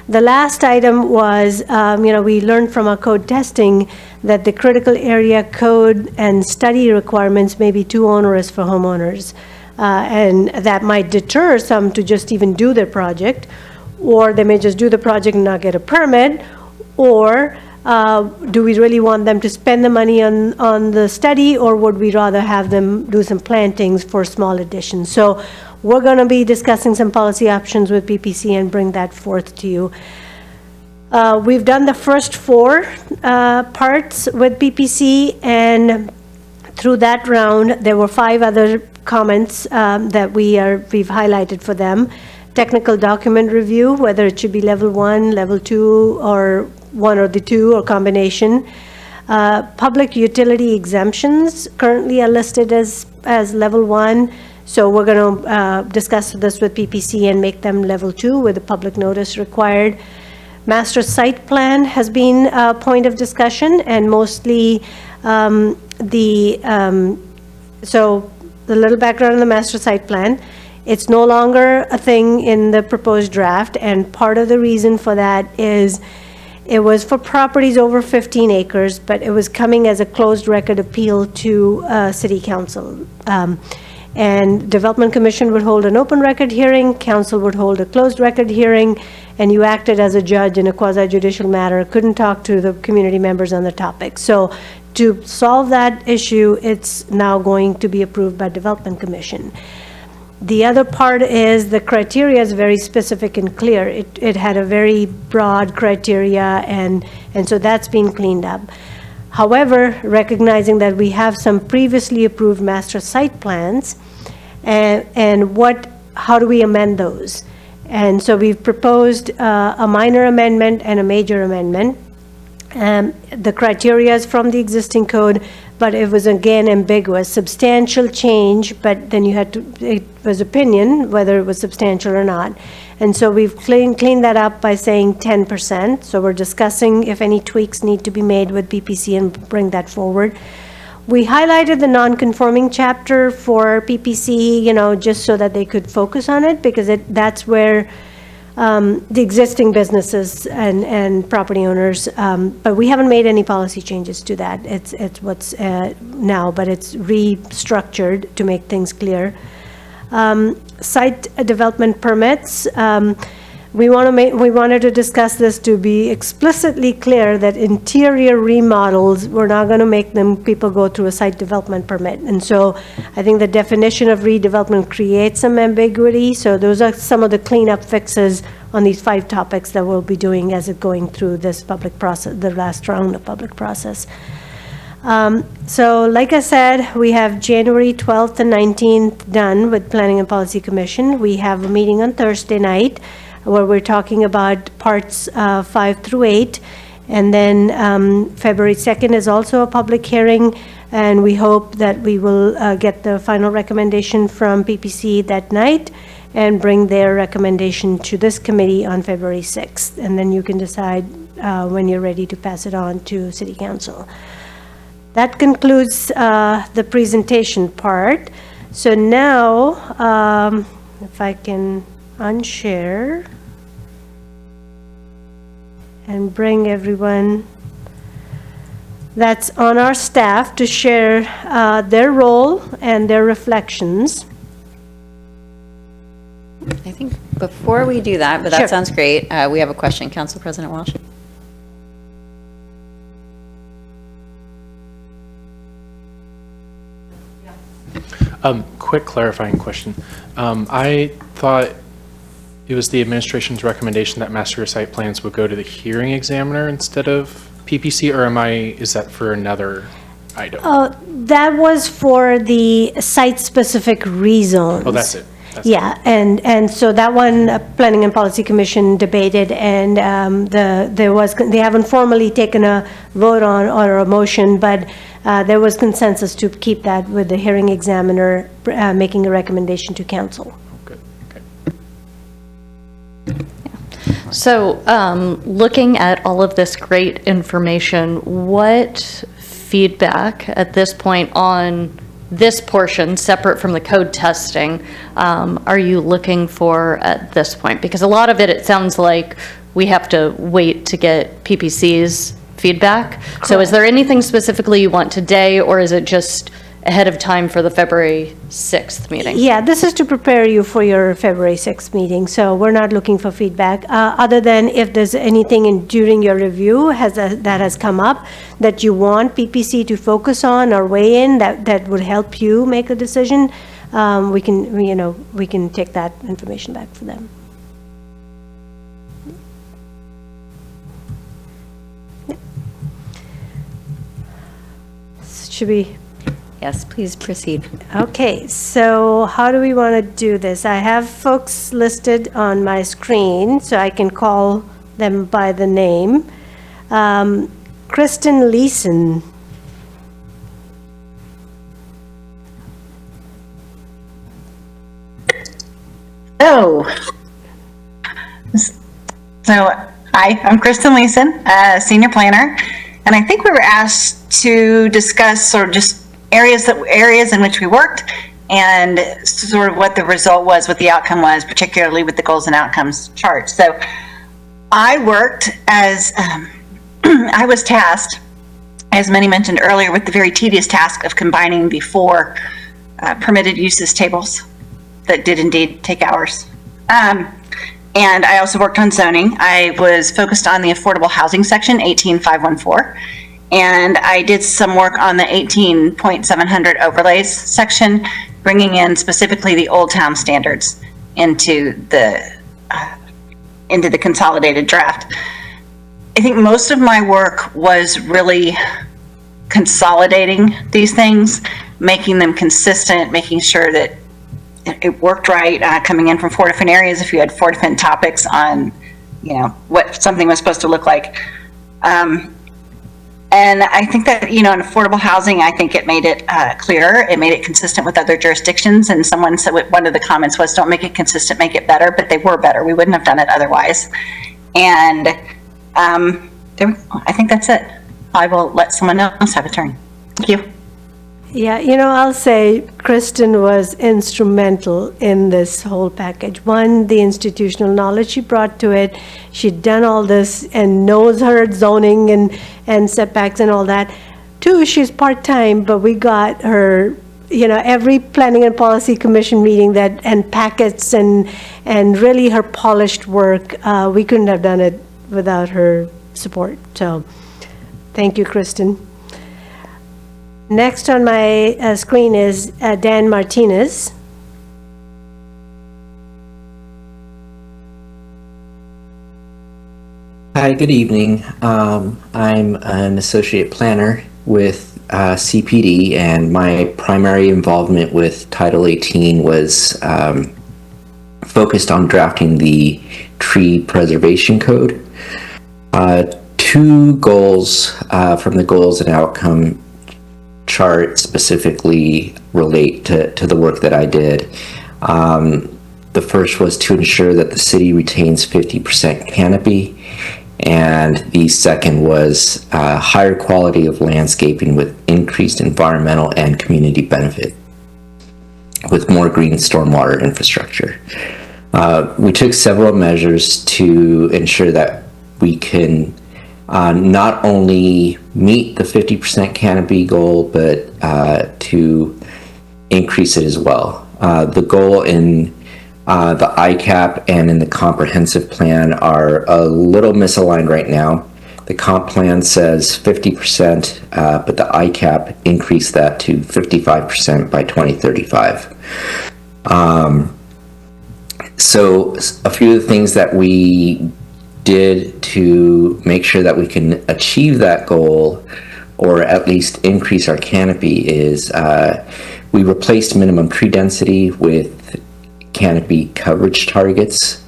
The last item was, we learned from our code testing that the critical area code and study requirements may be too onerous for homeowners. And that might deter some to just even do their project, or they may just do the project and not get a permit, or do we really want them to spend the money on the study, or would we rather have them do some plantings for small additions? So we're going to be discussing some policy options with PPC and bring that forth to you. We've done the first 4 parts with PPC, and through that round, there were 5 other comments that we've highlighted for them. Technical document review, whether it should be level 1, level 2, or one or the 2, or combination. Public utility exemptions currently are listed as level 1. So we're going to discuss this with PPC and make them level 2 with a public notice required. Master site plan has been a point of discussion, and mostly so the little background on the master site plan. It's no longer a thing in the proposed draft, and part of the reason for that is it was for properties over 15 acres, but it was coming as a closed record appeal to City Council. And Development Commission would hold an open record hearing, Council would hold a closed record hearing, and you acted as a judge in a quasi-judicial matter, couldn't talk to the community members on the topic. So to solve that issue, it's now going to be approved by Development Commission. The other part is the criteria is very specific and clear. It had a very broad criteria, and so that's been cleaned up. However, recognizing that we have some previously approved master site plans, and how do we amend those? And so we've proposed a minor amendment and a major amendment. The criteria is from the existing code, but it was again ambiguous. Substantial change, but then it was opinion whether it was substantial or not. And so we've cleaned that up by saying 10%. So we're discussing if any tweaks need to be made with PPC and bring that forward. We highlighted the non-conforming chapter for PPC, just so that they could focus on it, because that's where the existing businesses and property owners, but we haven't made any policy changes to that. It's what's now, but it's restructured to make things clear. Site development permits. We wanted to discuss this to be explicitly clear that interior remodels, we're not going to make people go through a site development permit. And so I think the definition of redevelopment creates some ambiguity. So those are some of the cleanup fixes on these 5 topics that we'll be doing as it's going through this public process, the last round of public process. So like I said, we have January 12th and 19th done with Planning and Policy Commission. We have a meeting on Thursday night where we're talking about parts 5 through 8. And then February 2nd is also a public hearing, and we hope that we will get the final recommendation from PPC that night and bring their recommendation to this committee on February 6th. And then you can decide when you're ready to pass it on to City Council. That concludes the presentation part. So now, if I can unshare and bring everyone that's on our staff to share their role and their reflections. I think before we do that, but that Sure. sounds great, we have a question. Council President Walsh. Quick clarifying question. I thought it was the administration's recommendation that master site plans would go to the hearing examiner instead of PPC, or is that for another item? That was for the site-specific rezones. Oh, that's it. Yeah, and so that one, Planning and Policy Commission debated, and they haven't formally taken a vote on or a motion, but there was consensus to keep that with the hearing examiner making a recommendation to council. Good, okay. So, looking at all of this great information, what feedback at this point on this portion, separate from the code testing, are you looking for at this point? Because a lot of it sounds like we have to wait to get PPC's feedback. So is there anything specifically you want today, or is it just ahead of time for the February 6th meeting? Yeah, this is to prepare you for your February 6th meeting, so we're not looking for feedback, other than if there's anything during your review that has come up that you want PPC to focus on or weigh in that would help you make a decision, we can take that information back for them. Should we? Yes, please proceed. Okay, so how do we want to do this? I have folks listed on my screen, so I can call them by the name. Kristen Leeson. So hi, I'm Kristen Leeson, senior planner, and I think we were asked to discuss sort of just areas in which we worked and sort of what the result was, what the outcome was, particularly with the goals and outcomes chart. So I worked as, I was tasked, as many mentioned earlier, with the very tedious task of combining the 4 permitted uses tables that did indeed take hours. And I also worked on zoning. I was focused on the affordable housing section, 18514. And I did some work on the 18.700 overlays section, bringing in specifically the Old Town standards into the consolidated draft. I think most of my work was really consolidating these things, making them consistent, making sure that it worked right, coming in from 4 different areas. If you had 4 different topics on, what something was supposed to look like. And I think that, in affordable housing, I think it made it clearer. It made it consistent with other jurisdictions. And someone said, one of the comments was, don't make it consistent, make it better. But they were better. We wouldn't have done it otherwise. And there we go. I think that's it. I will let someone else have a turn. Thank you. Yeah, I'll say Kristen was instrumental in this whole package. One, the institutional knowledge she brought to it. She'd done all this and knows her zoning and setbacks and all that. 2, she's part-time, but we got her, every Planning and Policy Commission meeting and packets and really her polished work. We couldn't have done it without her support. So thank you, Kristen. Next on my screen is Dan Martinez. Hi, good evening. I'm an associate planner with CPD, and my primary involvement with Title 18 was focused on drafting the tree preservation code. 2 goals from the goals and outcome chart specifically relate to the work that I did. The first was to ensure that the city retains 50% canopy, and the second was higher quality of landscaping with increased environmental and community benefit with more green stormwater infrastructure. We took several measures to ensure that we can not only meet the 50% canopy goal, but to increase it as well. The goal in the ICAP and in the comprehensive plan are a little misaligned right now. The comp plan says 50%, but the ICAP increased that to 55% by 2035. So a few of the things that we did to make sure that we can achieve that goal, or at least increase our canopy, is we replaced minimum tree density with canopy coverage targets.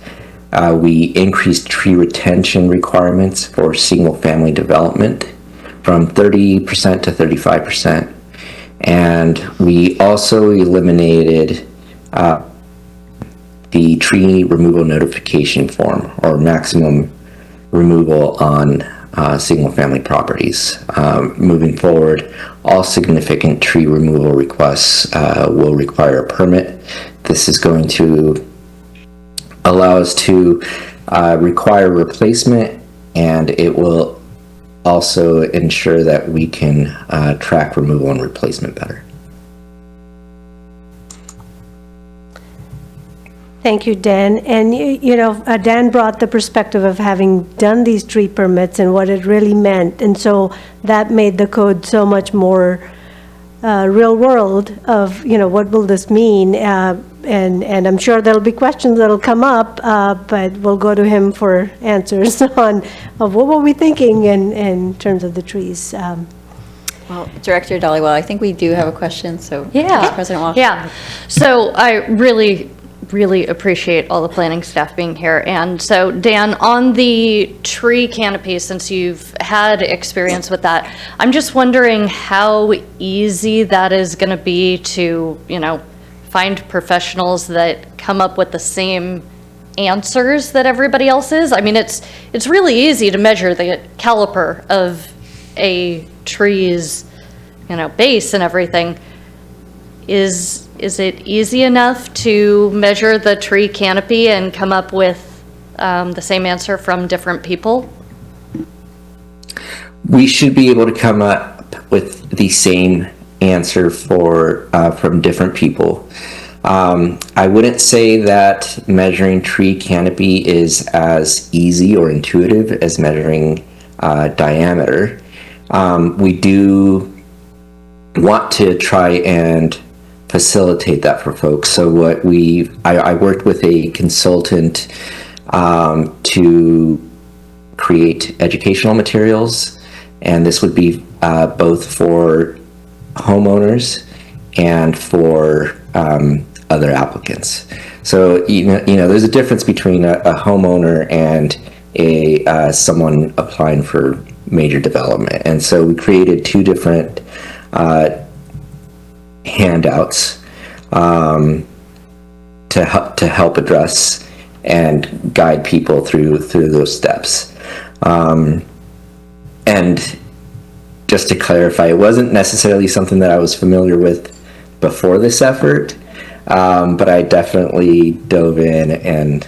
We increased tree retention requirements for single-family development from 30% to 35%. And we also eliminated the tree removal notification form, or maximum removal on single-family properties. Moving forward, all significant tree removal requests will require a permit. This is going to allow us to require replacement, and it will also ensure that we can track removal and replacement better. Thank you, Dan. And, Dan brought the perspective of having done these tree permits and what it really meant. And so that made the code so much more real world of, what will this mean? And I'm sure there'll be questions that'll come up, but we'll go to him for answers of what were we thinking in terms of the trees. Well, Director Dhaliwal, I think we do have a question, so Yeah. President Walker. Yeah. So I really appreciate all the planning staff being here. And so, Dan, on the tree canopy, since you've had experience with that, I'm just wondering how easy that is going to be to, find professionals that come up with the same answers that everybody else is. I mean, it's really easy to measure the caliper of a tree's, base and everything. Is it easy enough to measure the tree canopy and come up with the same answer from different people? We should be able to come up with the same answer from different people. I wouldn't say that measuring tree canopy is as easy or intuitive as measuring diameter. We do want to try and facilitate that for folks. So I worked with a consultant to create educational materials, and this would be both for homeowners and for other applicants. So there's a difference between a homeowner and someone applying for major development, and so we created two different handouts to help address and guide people through those steps. And just to clarify, it wasn't necessarily something that I was familiar with before this effort, but I definitely dove in and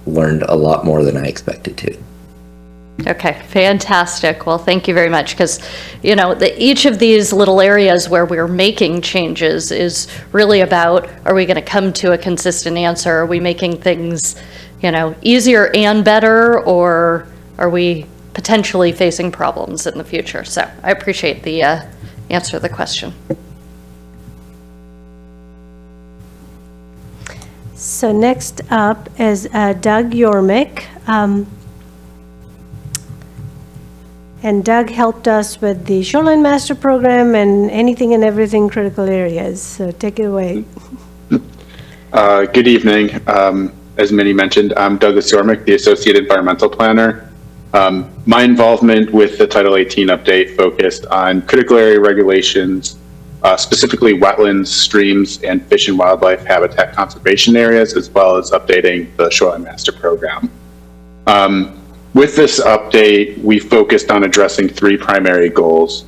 learned a lot more than I expected to. Okay, fantastic. Well, thank you very much, because, each of these little areas where we're making changes is really about, are we going to come to a consistent answer? Are we making things, easier and better, or are we potentially facing problems in the future? So I appreciate the answer to the question. So next up is Doug Yormick. And Doug helped us with the Shoreline Master Program and anything and everything critical areas. So take it away. Good evening. As Minnie mentioned, I'm Douglas Yormick, the Associate Environmental Planner. My involvement with the Title 18 update focused on critical area regulations, specifically wetlands, streams, and fish and wildlife habitat conservation areas, as well as updating the Shoreline Master Program. With this update, we focused on addressing three primary goals.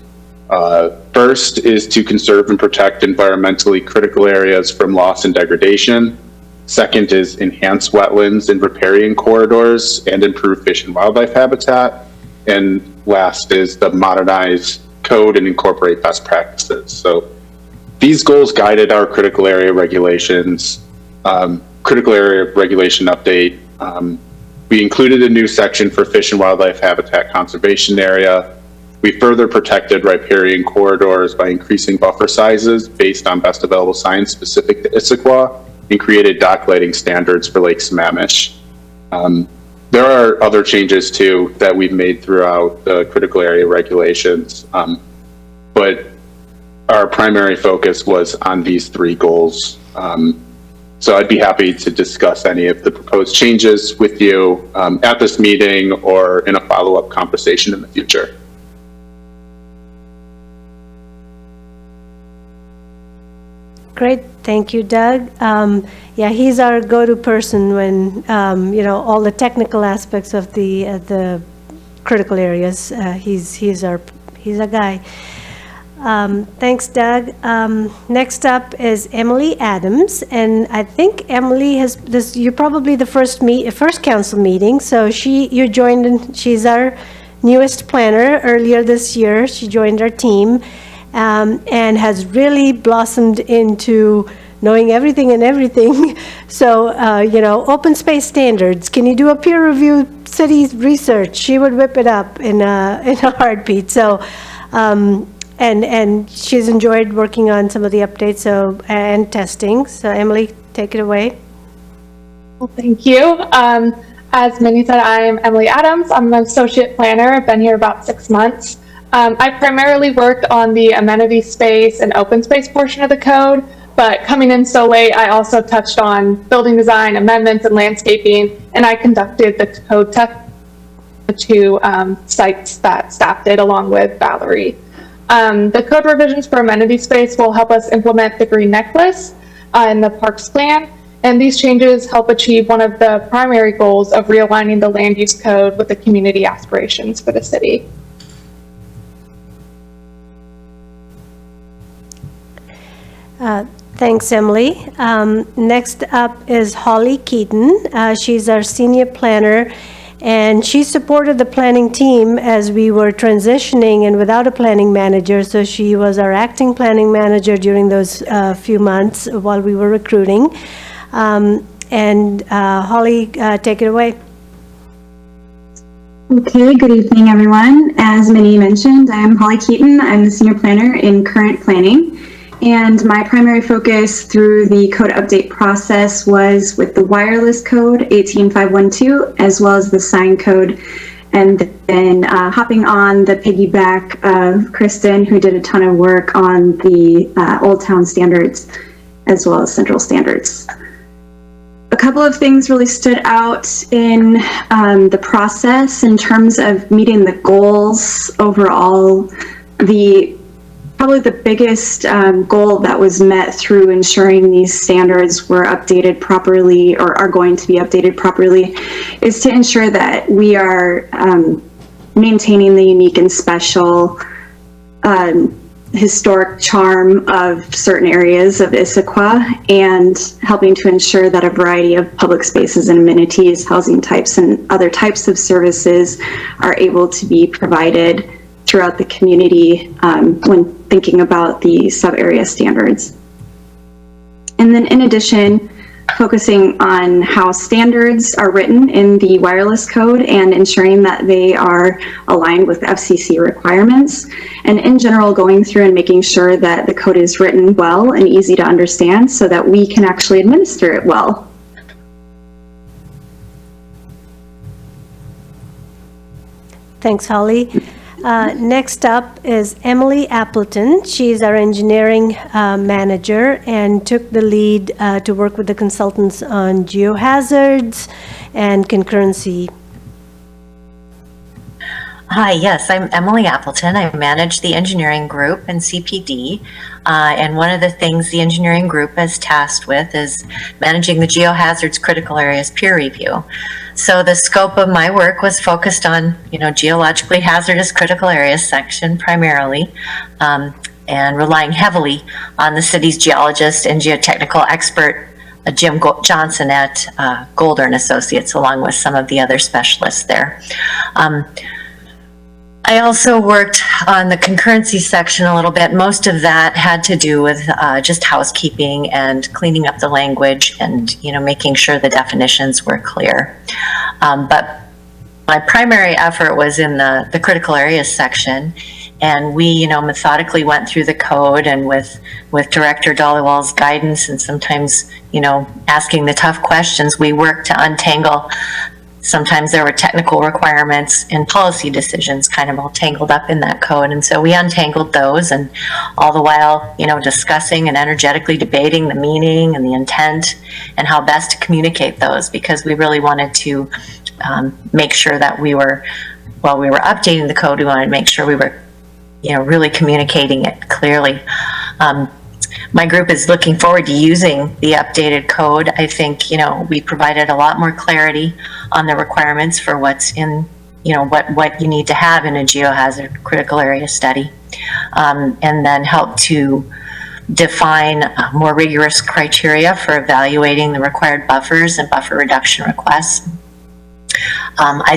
First is to conserve and protect environmentally critical areas from loss and degradation. Second is enhance wetlands and riparian corridors and improve fish and wildlife habitat. And last is the modernize code and incorporate best practices. So these goals guided our critical area regulations, critical area regulation update. We included a new section for fish and wildlife habitat conservation area. We further protected riparian corridors by increasing buffer sizes based on best available science specific to Issaquah, and created dock lighting standards for Lake Sammamish. There are other changes too that we've made throughout the critical area regulations, but our primary focus was on these three goals. So I'd be happy to discuss any of the proposed changes with you at this meeting or in a follow-up conversation in the future. Great, thank you, Doug. Yeah, he's our go-to person when, all the technical aspects of the critical areas. He's our guy. Thanks, Doug. Next up is Emily Adams, and I think Emily you're probably the first council meeting, so you joined, and she's our newest planner. Earlier this year, she joined our team, and has really blossomed into knowing everything and everything. So, open space standards. Can you do a peer-reviewed city research? She would whip it up in a heartbeat. So, and she's enjoyed working on some of the updates and testing. So, Emily, take it away. Well, thank you. As Minnie said, I'm Emily Adams. I'm an associate planner. I've been here about 6 months. I primarily worked on the amenity space and open space portion of the code, but coming in so late, I also touched on building design, amendments, and landscaping, and I conducted the code test for 2 sites that staff did along with Valerie. The code revisions for amenity space will help us implement the green necklace in the parks plan, and these changes help achieve one of the primary goals of realigning the land use code with the community aspirations for the city. Thanks, Emily. Next up is Holly Keaton. She's our senior planner, and she supported the planning team as we were transitioning and without a planning manager. So she was our acting planning manager during those few months while we were recruiting. Holly, take it away. Okay, good evening, everyone. As Minnie mentioned, I am Holly Keaton. I'm the senior planner in current planning. And my primary focus through the code update process was with the wireless code 18512, as well as the sign code, and then hopping on the piggyback of Kristen, who did a ton of work on the Old Town standards, as well as central standards. A couple of things really stood out in the process in terms of meeting the goals overall. Probably the biggest goal that was met through ensuring these standards were updated properly, or are going to be updated properly, is to ensure that we are maintaining the unique and special historic charm of certain areas of Issaquah, and helping to ensure that a variety of public spaces and amenities, housing types, and other types of services are able to be provided throughout the community when thinking about the sub-area standards. And then in addition, focusing on how standards are written in the wireless code and ensuring that they are aligned with FCC requirements. And in general, going through and making sure that the code is written well and easy to understand so that we can actually administer it well. Thanks, Holly. Next up is Emily Appleton. She's our engineering manager and took the lead to work with the consultants on geohazards and concurrency. Hi, yes, I'm Emily Appleton. I manage the engineering group in CPD. And one of the things the engineering group is tasked with is managing the geohazards critical areas peer review. So the scope of my work was focused on, geologically hazardous critical areas section primarily, and relying heavily on the city's geologist and geotechnical expert, Jim Johnson at Golder and Associates, along with some of the other specialists there. I also worked on the concurrency section a little bit. Most of that had to do with just housekeeping and cleaning up the language and, making sure the definitions were clear. But my primary effort was in the critical areas section. And we, methodically went through the code, and with Director Dollywall's guidance and sometimes, asking the tough questions, we worked to untangle. Sometimes there were technical requirements and policy decisions kind of all tangled up in that code. And so we untangled those, and all the while, discussing and energetically debating the meaning and the intent and how best to communicate those, because we really wanted to make sure that while we were updating the code, we wanted to make sure we were really communicating it clearly. My group is looking forward to using the updated code. I think, we provided a lot more clarity on the requirements for what's in, what you need to have in a geohazard critical area study, and then help to define more rigorous criteria for evaluating the required buffers and buffer reduction requests. I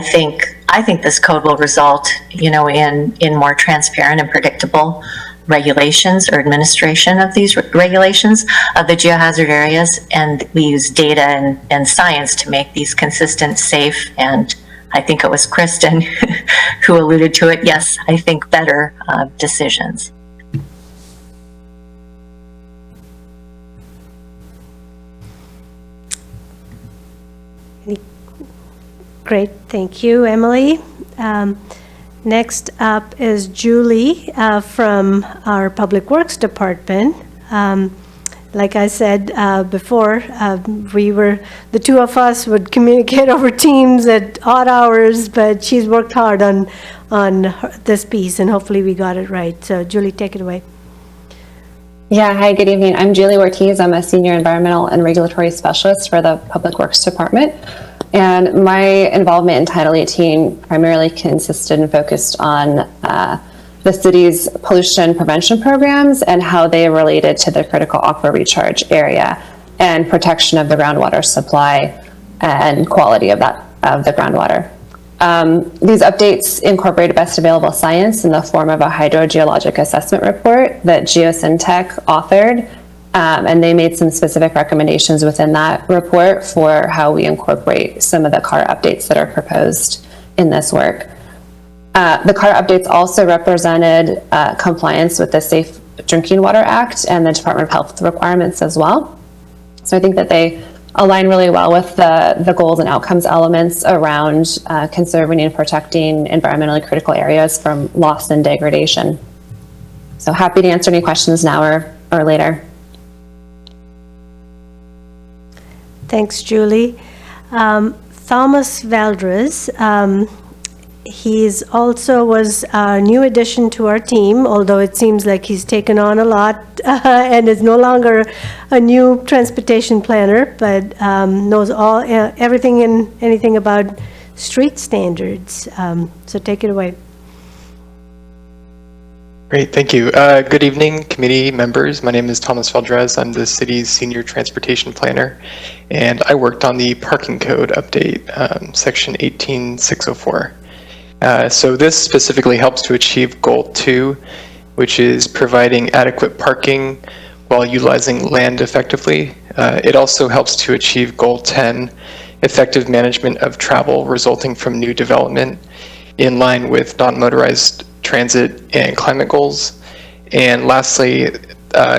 think this code will result, in more transparent and predictable regulations or administration of these regulations of the geohazard areas, and we use data and science to make these consistent, safe, and I think it was Kristen who alluded to it. Yes, I think better decisions. Great, thank you, Emily. Next up is Julie from our Public Works Department. Like I said before, the two of us would communicate over Teams at odd hours, but she's worked hard on this piece, and hopefully we got it right. So Julie, take it away. Yeah, hi, good evening. I'm Julie Ortiz. I'm a Senior Environmental and Regulatory Specialist for the Public Works Department. And my involvement in Title 18 primarily consisted and focused on the city's pollution prevention programs and how they related to the critical aquifer recharge area and protection of the groundwater supply and quality of the groundwater. These updates incorporate best available science in the form of a hydrogeologic assessment report that GeoSyntech authored. And they made some specific recommendations within that report for how we incorporate some of the CAR updates that are proposed in this work. The CAR updates also represented compliance with the Safe Drinking Water Act and the Department of Health requirements as well. So I think that they align really well with the goals and outcomes elements around conserving and protecting environmentally critical areas from loss and degradation. So happy to answer any questions now or later. Thanks, Julie. Thomas Valdres, he's also was a new addition to our team, although it seems like he's taken on a lot and is no longer a new transportation planner, but knows everything and anything about street standards. So take it away. Great, thank you. Good evening, committee members. My name is Thomas Valdres. I'm the city's senior transportation planner, and I worked on the parking code update, section 18604. So this specifically helps to achieve goal 2, which is providing adequate parking while utilizing land effectively. It also helps to achieve goal 10, effective management of travel resulting from new development in line with non-motorized transit and climate goals. And lastly,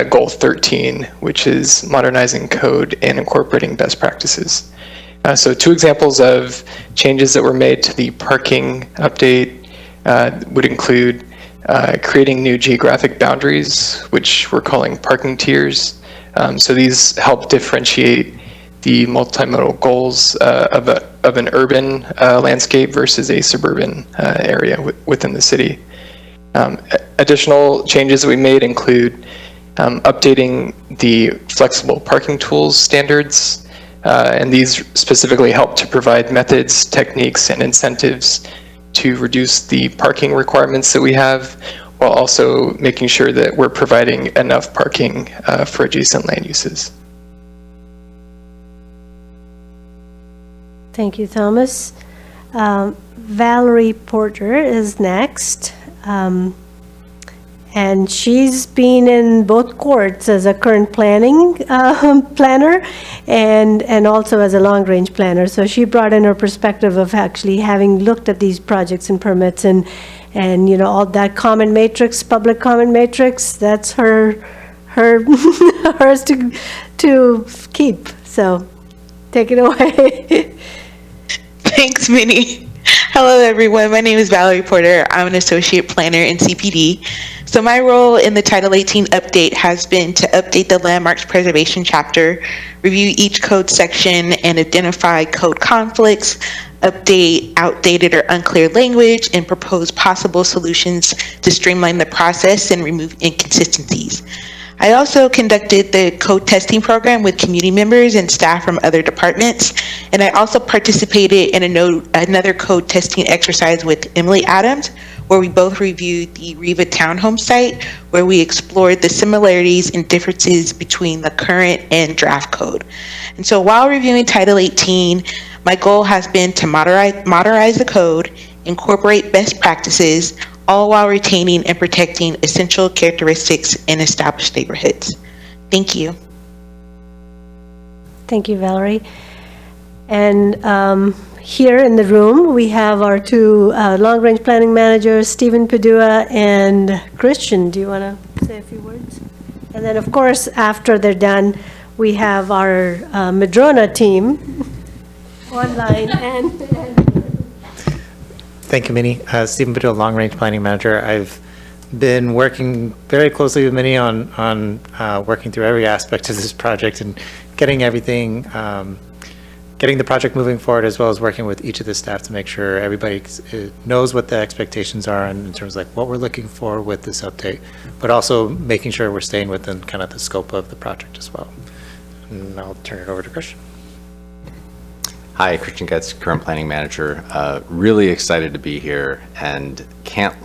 goal 13, which is modernizing code and incorporating best practices. So 2 examples of changes that were made to the parking update would include creating new geographic boundaries, which we're calling parking tiers. So these help differentiate the multimodal goals of an urban landscape versus a suburban area within the city. Additional changes that we made include updating the flexible parking tools standards, and these specifically help to provide methods, techniques, and incentives to reduce the parking requirements that we have, while also making sure that we're providing enough parking for adjacent land uses. Thank you, Thomas. Valerie Porter is next. And she's been in both courts as a current planning planner and also as a long-range planner. So she brought in her perspective of actually having looked at these projects and permits and all that comment matrix, public comment matrix, that's hers to keep. So take it away. Thanks, Minnie. Hello, everyone. My name is Valerie Porter. I'm an associate planner in CPD. So my role in the Title 18 update has been to update the landmarks preservation chapter, review each code section and identify code conflicts, update outdated or unclear language, and propose possible solutions to streamline the process and remove inconsistencies. I also conducted the code testing program with community members and staff from other departments, and I also participated in another code testing exercise with Emily Adams, where we both reviewed the Riva Townhome site, where we explored the similarities and differences between the current and draft code. And so while reviewing Title 18, my goal has been to modernize the code, incorporate best practices, all while retaining and protecting essential characteristics in established neighborhoods. Thank you. Thank you, Valerie. And here in the room, we have our two long-range planning managers, Stephen Padua and Christian. Do you want to say a few words? And then, of course, after they're done, we have our Madrona team online and Thank you, Minnie. Stephen Padua, Long Range Planning Manager. I've been working very closely with Minnie on working through every aspect of this project and getting everything, getting the project moving forward, as well as working with each of the staff to make sure everybody knows what the expectations are in terms of like what we're looking for with this update, but also making sure we're staying within kind of the scope of the project as well. And I'll turn it over to Christian. Hi, Christian Getz, current planning manager. Really excited to be here and can't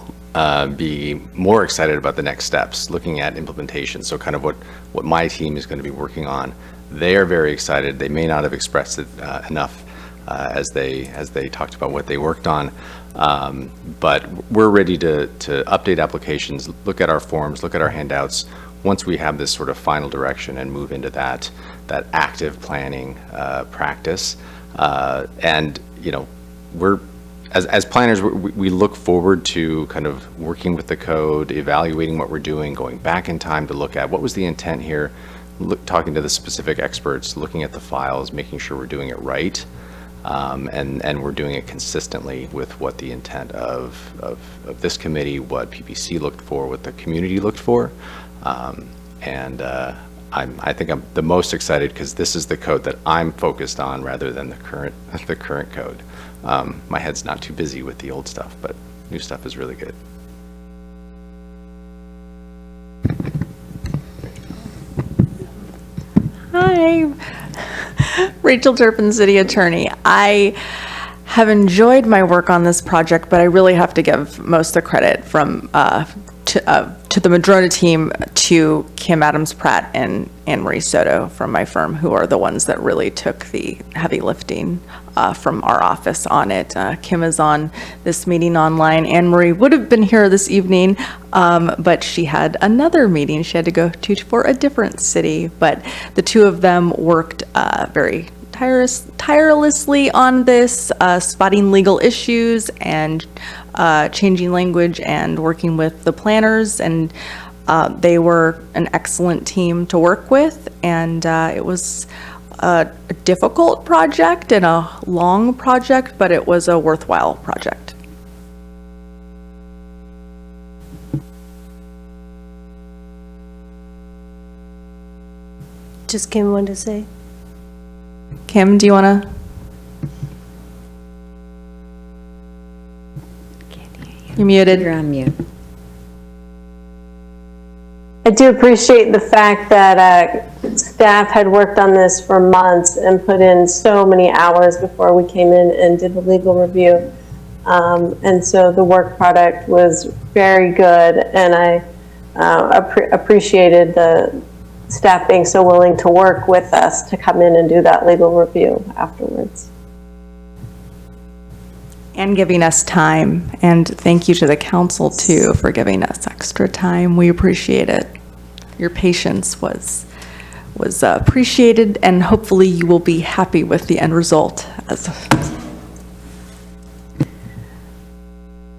be more excited about the next steps, looking at implementation. So kind of what my team is going to be working on. They are very excited. They may not have expressed it enough as they talked about what they worked on. But we're ready to update applications, look at our forms, look at our handouts, once we have this sort of final direction and move into that active planning practice. And we're as planners, we look forward to kind of working with the code, evaluating what we're doing, going back in time to look at what was the intent here, talking to the specific experts, looking at the files, making sure we're doing it right, and we're doing it consistently with what the intent of this committee, what PPC looked for, what the community looked for, I think I'm the most excited because this is the code that I'm focused on rather than the current code. My head's not too busy with the old stuff, but new stuff is really good. Hi, Rachel Turpin, City Attorney. I have enjoyed my work on this project, but I really have to give most of the credit to the Madrona team, to Kim Adams-Pratt and Anne Marie Soto from my firm, who are the ones that really took the heavy lifting from our office on it. Kim is on this meeting online. Anne Marie would have been here this evening, but she had another meeting she had to go to for a different city. But the two of them worked very tirelessly on this, spotting legal issues and changing language and working with the planners, and they were an excellent team to work with, and it was a difficult project and a long project, but it was a worthwhile project. Just Kim wanted to say. Kim, do you want to? You're muted. You're on mute. I do appreciate the fact that staff had worked on this for months and put in so many hours before we came in and did the legal review. And so the work product was very good, and I appreciated the staff being so willing to work with us to come in and do that legal review afterwards. And giving us time. And thank you to the council too for giving us extra time. We appreciate it. Your patience was appreciated, and hopefully you will be happy with the end result.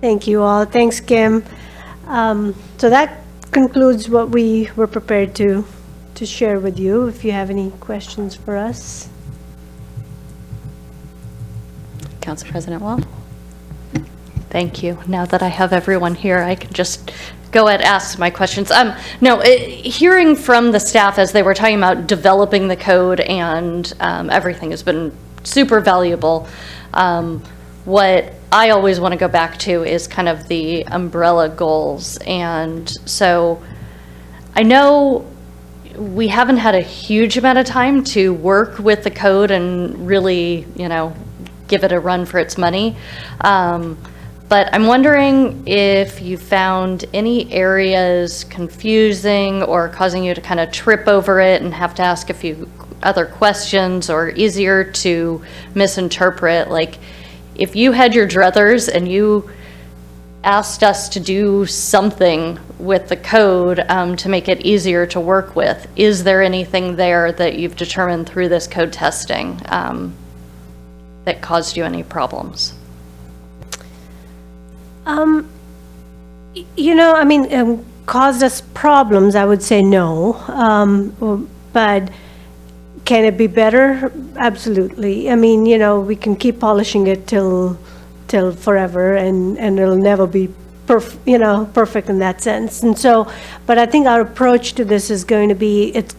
Thank you all. Thanks, Kim. So that concludes what we were prepared to share with you. If you have any questions for us. Council President Wall. Thank you. Now that I have everyone here, I can just go ahead and ask my questions. Hearing from the staff as they were talking about developing the code and everything has been super valuable. What I always want to go back to is kind of the umbrella goals. And so I know we haven't had a huge amount of time to work with the code and really, give it a run for its money. But I'm wondering if you found any areas confusing or causing you to kind of trip over it and have to ask a few other questions, or easier to misinterpret. Like, if you had your druthers and you asked us to do something with the code to make it easier to work with, is there anything there that you've determined through this code testing that caused you any problems? Caused us problems, I would say no. But can it be better? Absolutely. We can keep polishing it till forever, and it'll never be perfect in that sense. And so, but I think our approach to this is going to be, it's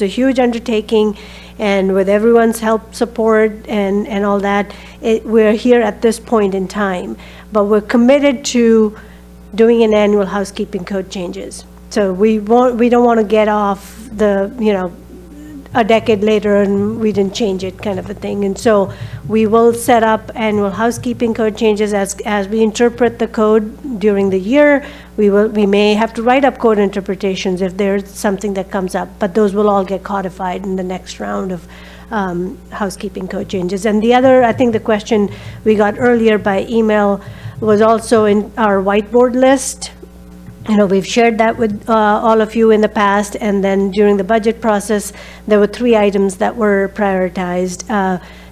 a huge undertaking, and with everyone's help, support, and all that, we're here at this point in time. But we're committed to doing an annual housekeeping code changes. So we don't want to get off a decade later and we didn't change it, kind of a thing. And so we will set up annual housekeeping code changes as we interpret the code during the year. We may have to write up code interpretations if there's something that comes up, but those will all get codified in the next round of housekeeping code changes. And the other, I think the question we got earlier by email was also in our whiteboard list. We've shared that with all of you in the past, and then during the budget process, there were 3 items that were prioritized.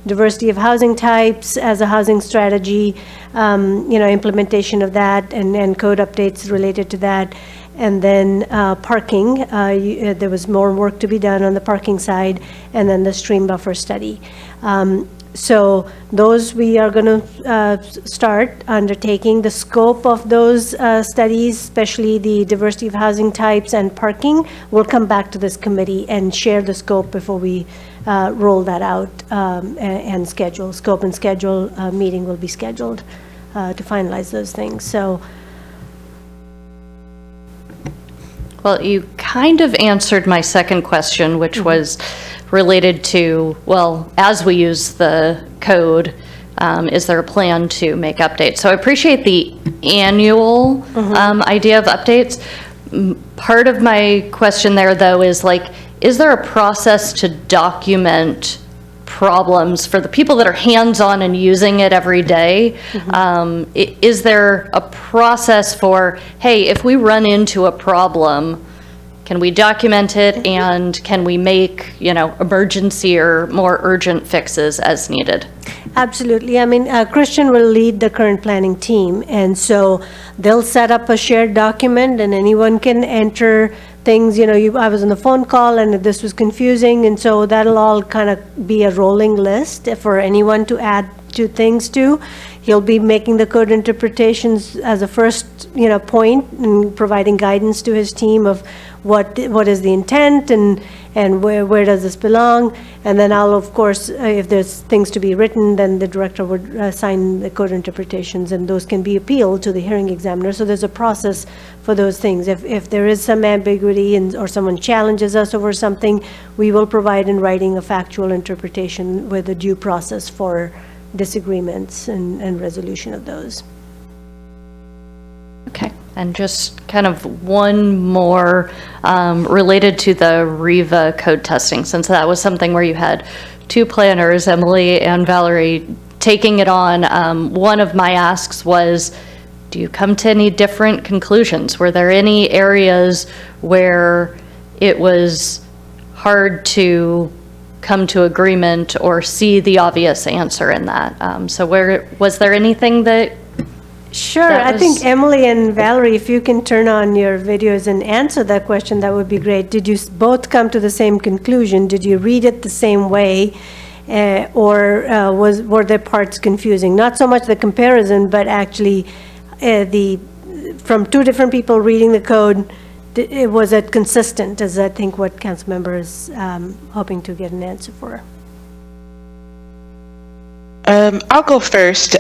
Diversity of housing types as a housing strategy, implementation of that, and code updates related to that. And then parking, there was more work to be done on the parking side, and then the stream buffer study. So those we are going to start undertaking. The scope of those studies, especially the diversity of housing types and parking, will come back to this committee and share the scope before we roll that out and schedule. Scope and schedule meeting will be scheduled to finalize those things. So. Well, you kind of answered my second question, which was related to, well, as we use the code, is there a plan to make updates? So I appreciate the annual idea of updates. Part of my question there, though, is is there a process to document problems for the people that are hands-on and using it every day? Is there a process for, hey, if we run into a problem, can we document it, and can we make, emergency or more urgent fixes as needed? Absolutely. Christian will lead the current planning team, and so they'll set up a shared document, and anyone can enter things. I was on the phone call and this was confusing, and so that'll all kind of be a rolling list for anyone to add to things to. He'll be making the code interpretations as a first, point, and providing guidance to his team of what is the intent and where does this belong. And then I'll, of course, if there's things to be written, then the director would sign the code interpretations, and those can be appealed to the hearing examiner. So there's a process for those things. If there is some ambiguity or someone challenges us over something, we will provide in writing a factual interpretation with a due process for disagreements and resolution of those. Okay, and just kind of one more related to the REVA code testing, since that was something where you had 2 planners, Emily and Valerie, taking it on. One of my asks was, do you come to any different conclusions? Were there any areas where it was hard to come to agreement or see the obvious answer in that? So was there anything that? Sure, I think Emily and Valerie, if you can turn on your videos and answer that question, that would be great. Did you both come to the same conclusion? Did you read it the same way? Or were there parts confusing? Not so much the comparison, but actually from two different people reading the code, was it consistent, is I think what council member is hoping to get an answer for. I'll go first.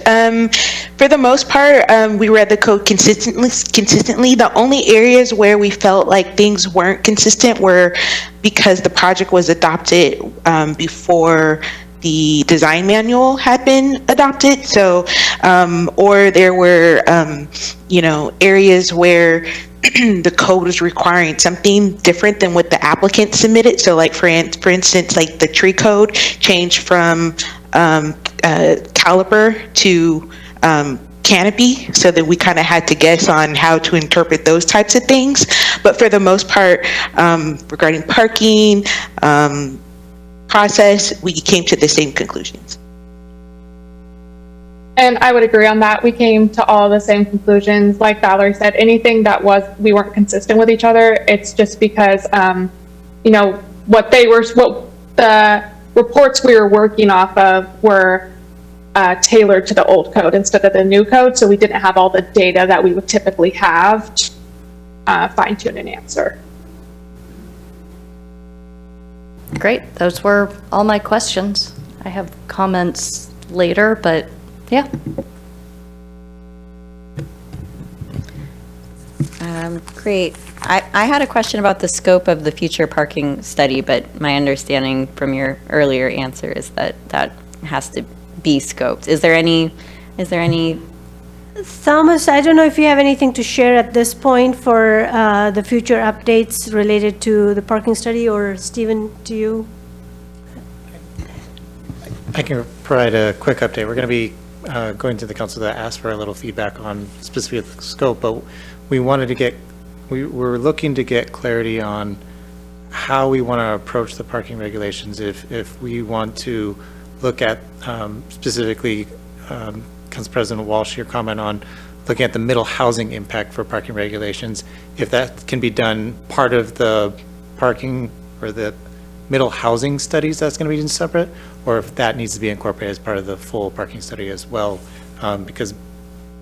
For the most part, we read the code consistently. The only areas where we felt like things weren't consistent were because the project was adopted before the design manual had been adopted. So, or there were, areas where the code was requiring something different than what the applicant submitted. So like for instance, like the tree code changed from caliper to canopy, so that we kind of had to guess on how to interpret those types of things. But for the most part, regarding parking process, we came to the same conclusions. And I would agree on that. We came to all the same conclusions. Like Valerie said, anything that we weren't consistent with each other, it's just because, what the reports we were working off of were tailored to the old code instead of the new code. So we didn't have all the data that we would typically have to fine tune an answer. Great. Those were all my questions. I have comments later, but yeah. Great. I had a question about the scope of the future parking study, but my understanding from your earlier answer is that that has to be scoped. Is there any? Thomas, I don't know if you have anything to share at this point for the future updates related to the parking study, or Stephen, do you? I can provide a quick update. We're going to be going to the council to ask for a little feedback on specific scope, but we were looking to get clarity on how we want to approach the parking regulations. If we want to look at specifically, Council President Walsh, your comment on looking at the middle housing impact for parking regulations, if that can be done part of the parking or the middle housing studies, that's going to be separate, or if that needs to be incorporated as part of the full parking study as well, because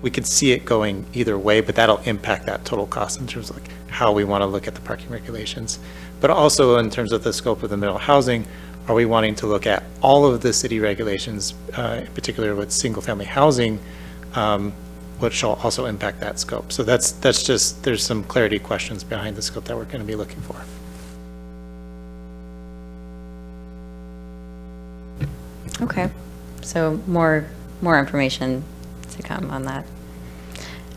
we could see it going either way, but that'll impact that total cost in terms of like how we want to look at the parking regulations. But also in terms of the scope of the middle housing, are we wanting to look at all of the city regulations, in particular with single-family housing, which will also impact that scope? So that's just, there's some clarity questions behind the scope that we're going to be looking for. Okay, so more information to come on that.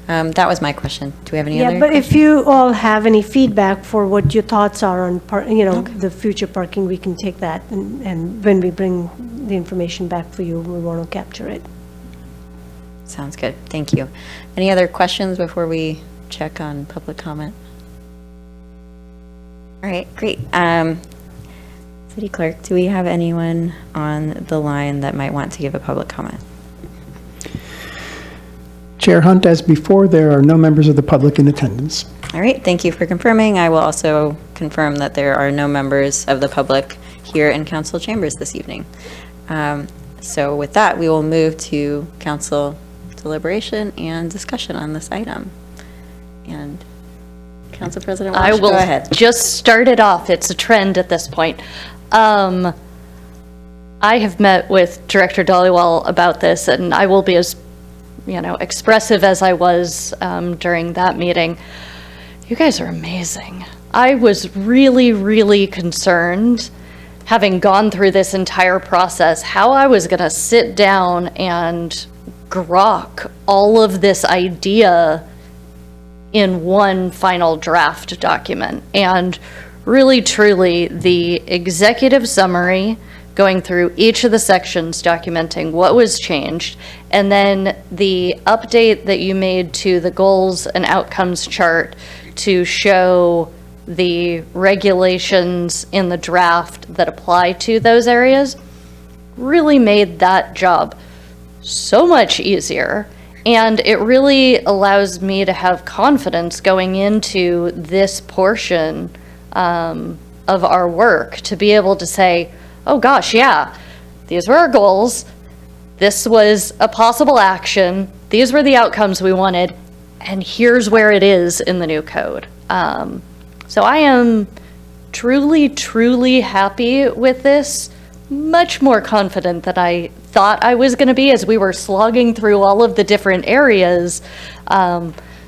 That was my question. Do we have any other? Yeah, but if you all have any feedback for what your thoughts are on, the future parking, we can take that, and when we bring the information back for you, we want to capture it. Sounds good. Thank you. Any other questions before we check on public comment? All right, great. City Clerk, do we have anyone on the line that might want to give a public comment? Chair Hunt, as before, there are no members of the public in attendance. All right, thank you for confirming. I will also confirm that there are no members of the public here in council chambers this evening. So with that, we will move to council deliberation and discussion on this item. And Council President Walsh, go ahead. I will just start it off. It's a trend at this point. I have met with Director Dhaliwal about this, and I will be as expressive as I was during that meeting. You guys are amazing. I was really, really concerned, having gone through this entire process, how I was going to sit down and grok all of this idea in one final draft document. And really, truly, the executive summary going through each of the sections, documenting what was changed, and then the update that you made to the goals and outcomes chart to show the regulations in the draft that apply to those areas really made that job so much easier. And it really allows me to have confidence going into this portion of our work, to be able to say, oh gosh, yeah, these were our goals. This was a possible action. These were the outcomes we wanted. And here's where it is in the new code. So I am truly, truly happy with this. Much more confident than I thought I was going to be as we were slogging through all of the different areas.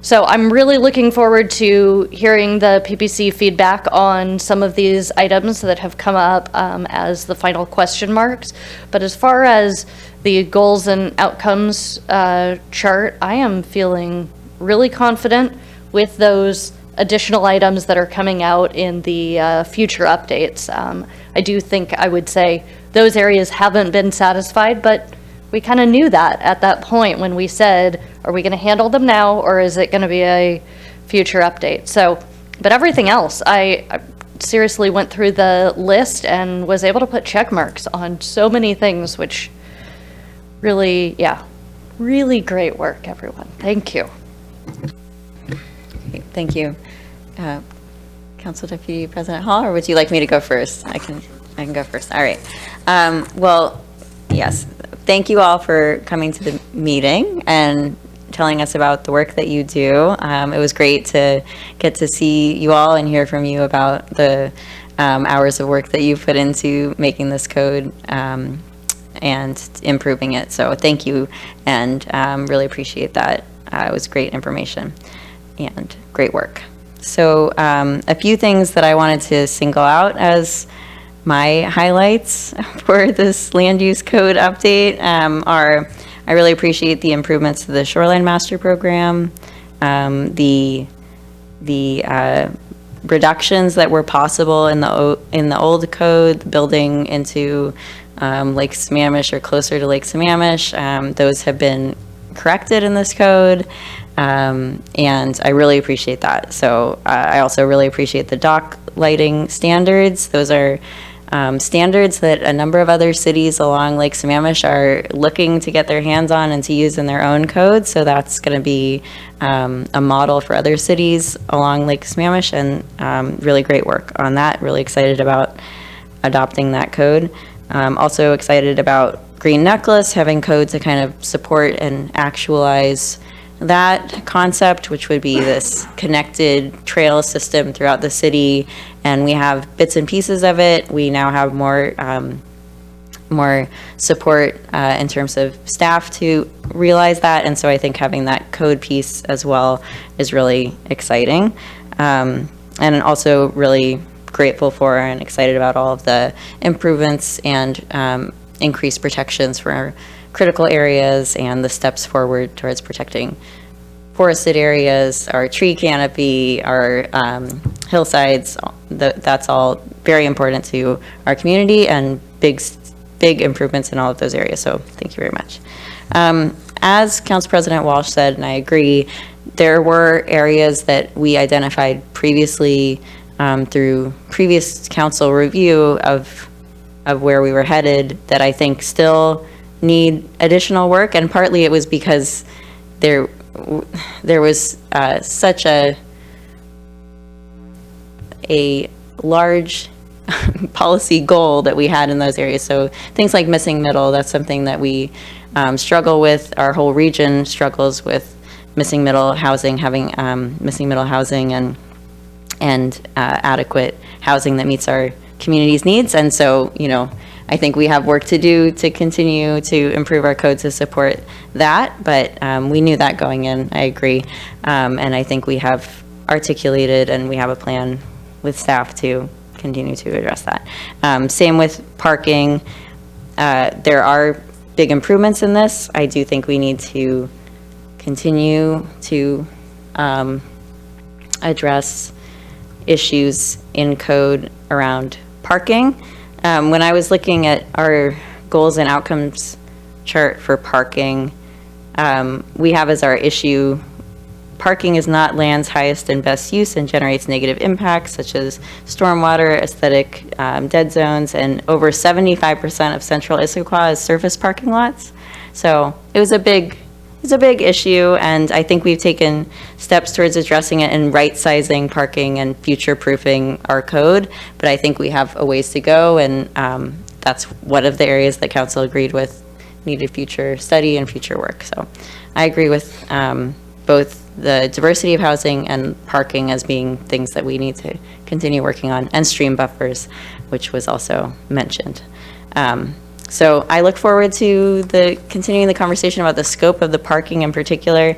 So I'm really looking forward to hearing the PPC feedback on some of these items that have come up as the final question marks. But as far as the goals and outcomes chart, I am feeling really confident with those additional items that are coming out in the future updates. I do think I would say those areas haven't been satisfied, but we kind of knew that at that point when we said, are we going to handle them now, or is it going to be a future update? So, but everything else, I seriously went through the list and was able to put check marks on so many things, which really, yeah, really great work, everyone. Thank you. Okay, thank you. Council Deputy President Hall, or would you like me to go first? I can go first. All right. Well, yes, thank you all for coming to the meeting and telling us about the work that you do. It was great to get to see you all and hear from you about the hours of work that you put into making this code and improving it. So thank you, and really appreciate that. It was great information and great work. So a few things that I wanted to single out as my highlights for this land use code update are, I really appreciate the improvements to the Shoreline Master Program, the reductions that were possible in the old code, building into Lake Sammamish or closer to Lake Sammamish. Those have been corrected in this code. And I really appreciate that. So I also really appreciate the dock lighting standards. Those are standards that a number of other cities along Lake Sammamish are looking to get their hands on and to use in their own code. So that's going to be a model for other cities along Lake Sammamish, and really great work on that. Really excited about adopting that code. Also excited about Green Necklace, having code to kind of support and actualize that concept, which would be this connected trail system throughout the city. And we have bits and pieces of it. We now have more support in terms of staff to realize that. And so I think having that code piece as well is really exciting. And also really grateful for and excited about all of the improvements and increased protections for our critical areas and the steps forward towards protecting forested areas, our tree canopy, our hillsides. That's all very important to our community, and big improvements in all of those areas. So thank you very much. As Council President Walsh said, and I agree, there were areas that we identified previously through previous council review of where we were headed that I think still need additional work, and partly it was because there was such a large policy goal that we had in those areas. So things like missing middle, that's something that we struggle with. Our whole region struggles with missing middle housing, having missing middle housing and adequate housing that meets our community's needs. And so, you know, I think we have work to do to continue to improve our code to support that, but we knew that going in, I agree. And I think we have articulated and we have a plan with staff to continue to address that. Same with parking. There are big improvements in this. I do think we need to continue to address issues in code around parking. When I was looking at our goals and outcomes chart for parking, we have as our issue, parking is not land's highest and best use and generates negative impacts such as stormwater, aesthetic dead zones, and over 75% of central Issaquah is surface parking lots. So it was a big issue, and I think we've taken steps towards addressing it and right-sizing parking and future-proofing our code, but I think we have a ways to go, and that's one of the areas that council agreed with needed future study and future work. So I agree with both the diversity of housing and parking as being things that we need to continue working on, and stream buffers, which was also mentioned. So I look forward to continuing the conversation about the scope of the parking in particular,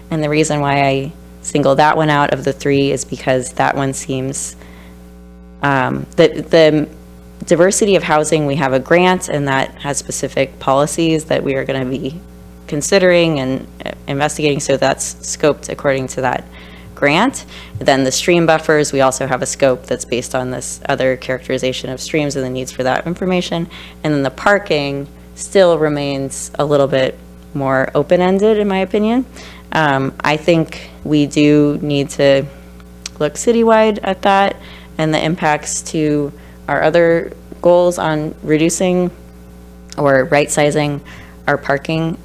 and the reason why I singled that one out of the three is because that one seems, the diversity of housing, we have a grant, and that has specific policies that we are going to be considering and investigating, so that's scoped according to that grant. Then the stream buffers, we also have a scope that's based on this other characterization of streams and the needs for that information. And then the parking still remains a little bit more open-ended, in my opinion. I think we do need to look citywide at that and the impacts to our other goals on reducing or right-sizing our parking.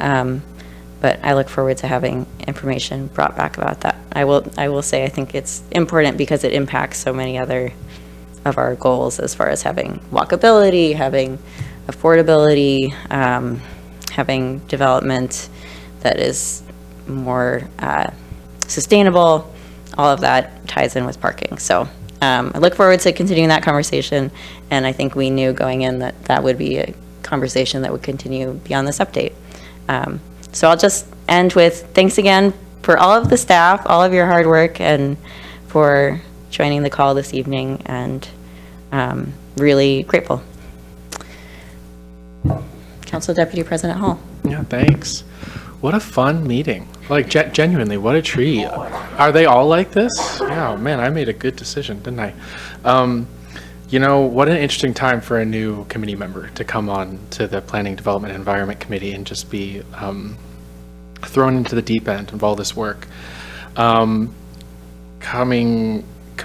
But I look forward to having information brought back about that. I will say I think it's important because it impacts so many other of our goals as far as having walkability, having affordability, having development that is more sustainable. All of that ties in with parking. So I look forward to continuing that conversation, and I think we knew going in that that would be a conversation that would continue beyond this update. So I'll just end with thanks again for all of the staff, all of your hard work, and for joining the call this evening, and really grateful. Council Deputy President Hall. Yeah, thanks. What a fun meeting. Like, genuinely, what a treat. Are they all like this? Yeah, man, I made a good decision, didn't I? You know, what an interesting time for a new committee member to come on to the Planning, Development, and Environment Committee and just be thrown into the deep end of all this work. Coming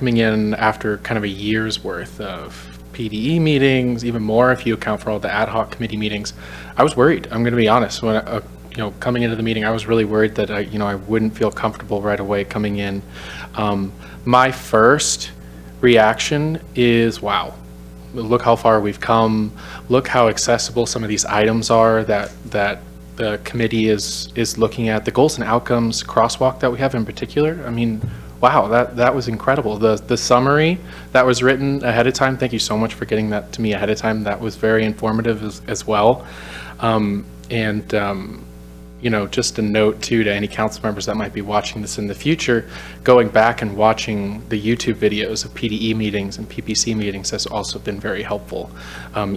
in after kind of a year's worth of PDE meetings, even more if you account for all the ad hoc committee meetings, I was worried. I'm going to be honest. When coming into the meeting, I was really worried that I wouldn't feel comfortable right away coming in. My first reaction is, wow, look how far we've come. Look how accessible some of these items are that the committee is looking at. The goals and outcomes crosswalk that we have in particular. I mean, wow, that was incredible. The summary that was written ahead of time, thank you so much for getting that to me ahead of time. That was very informative as well. Just a note too to any council members that might be watching this in the future, going back and watching the YouTube videos of PDE meetings and PPC meetings has also been very helpful,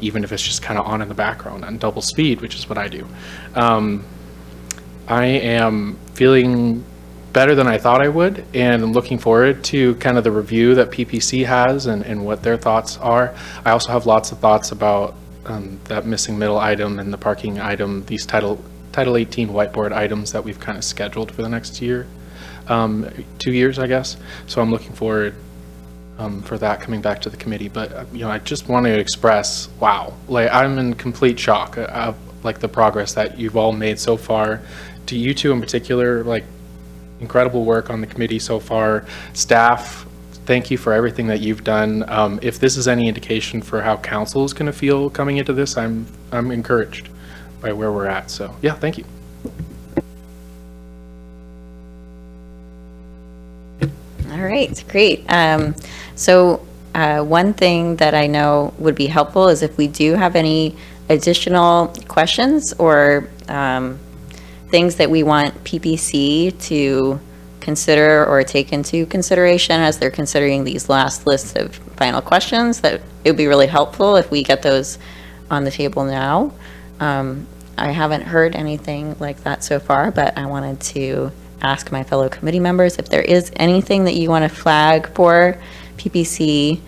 even if it's just kind of on in the background on double speed, which is what I do. I am feeling better than I thought I would, and I'm looking forward to kind of the review that PPC has and what their thoughts are. I also have lots of thoughts about that missing middle item and the parking item, these Title 18 whiteboard items that we've kind of scheduled for the next year, 2 years, I guess. So I'm looking forward for that coming back to the committee. But I just want to express, wow, like I'm in complete shock of like the progress that you've all made so far. To you two in particular, like incredible work on the committee so far. Staff, thank you for everything that you've done. If this is any indication for how council is going to feel coming into this, I'm encouraged by where we're at. So yeah, thank you. All right, great. So one thing that I know would be helpful is if we do have any additional questions or things that we want PPC to consider or take into consideration as they're considering these last lists of final questions, that it would be really helpful if we get those on the table now. I haven't heard anything like that so far, but I wanted to ask my fellow committee members if there is anything that you want to flag for PPC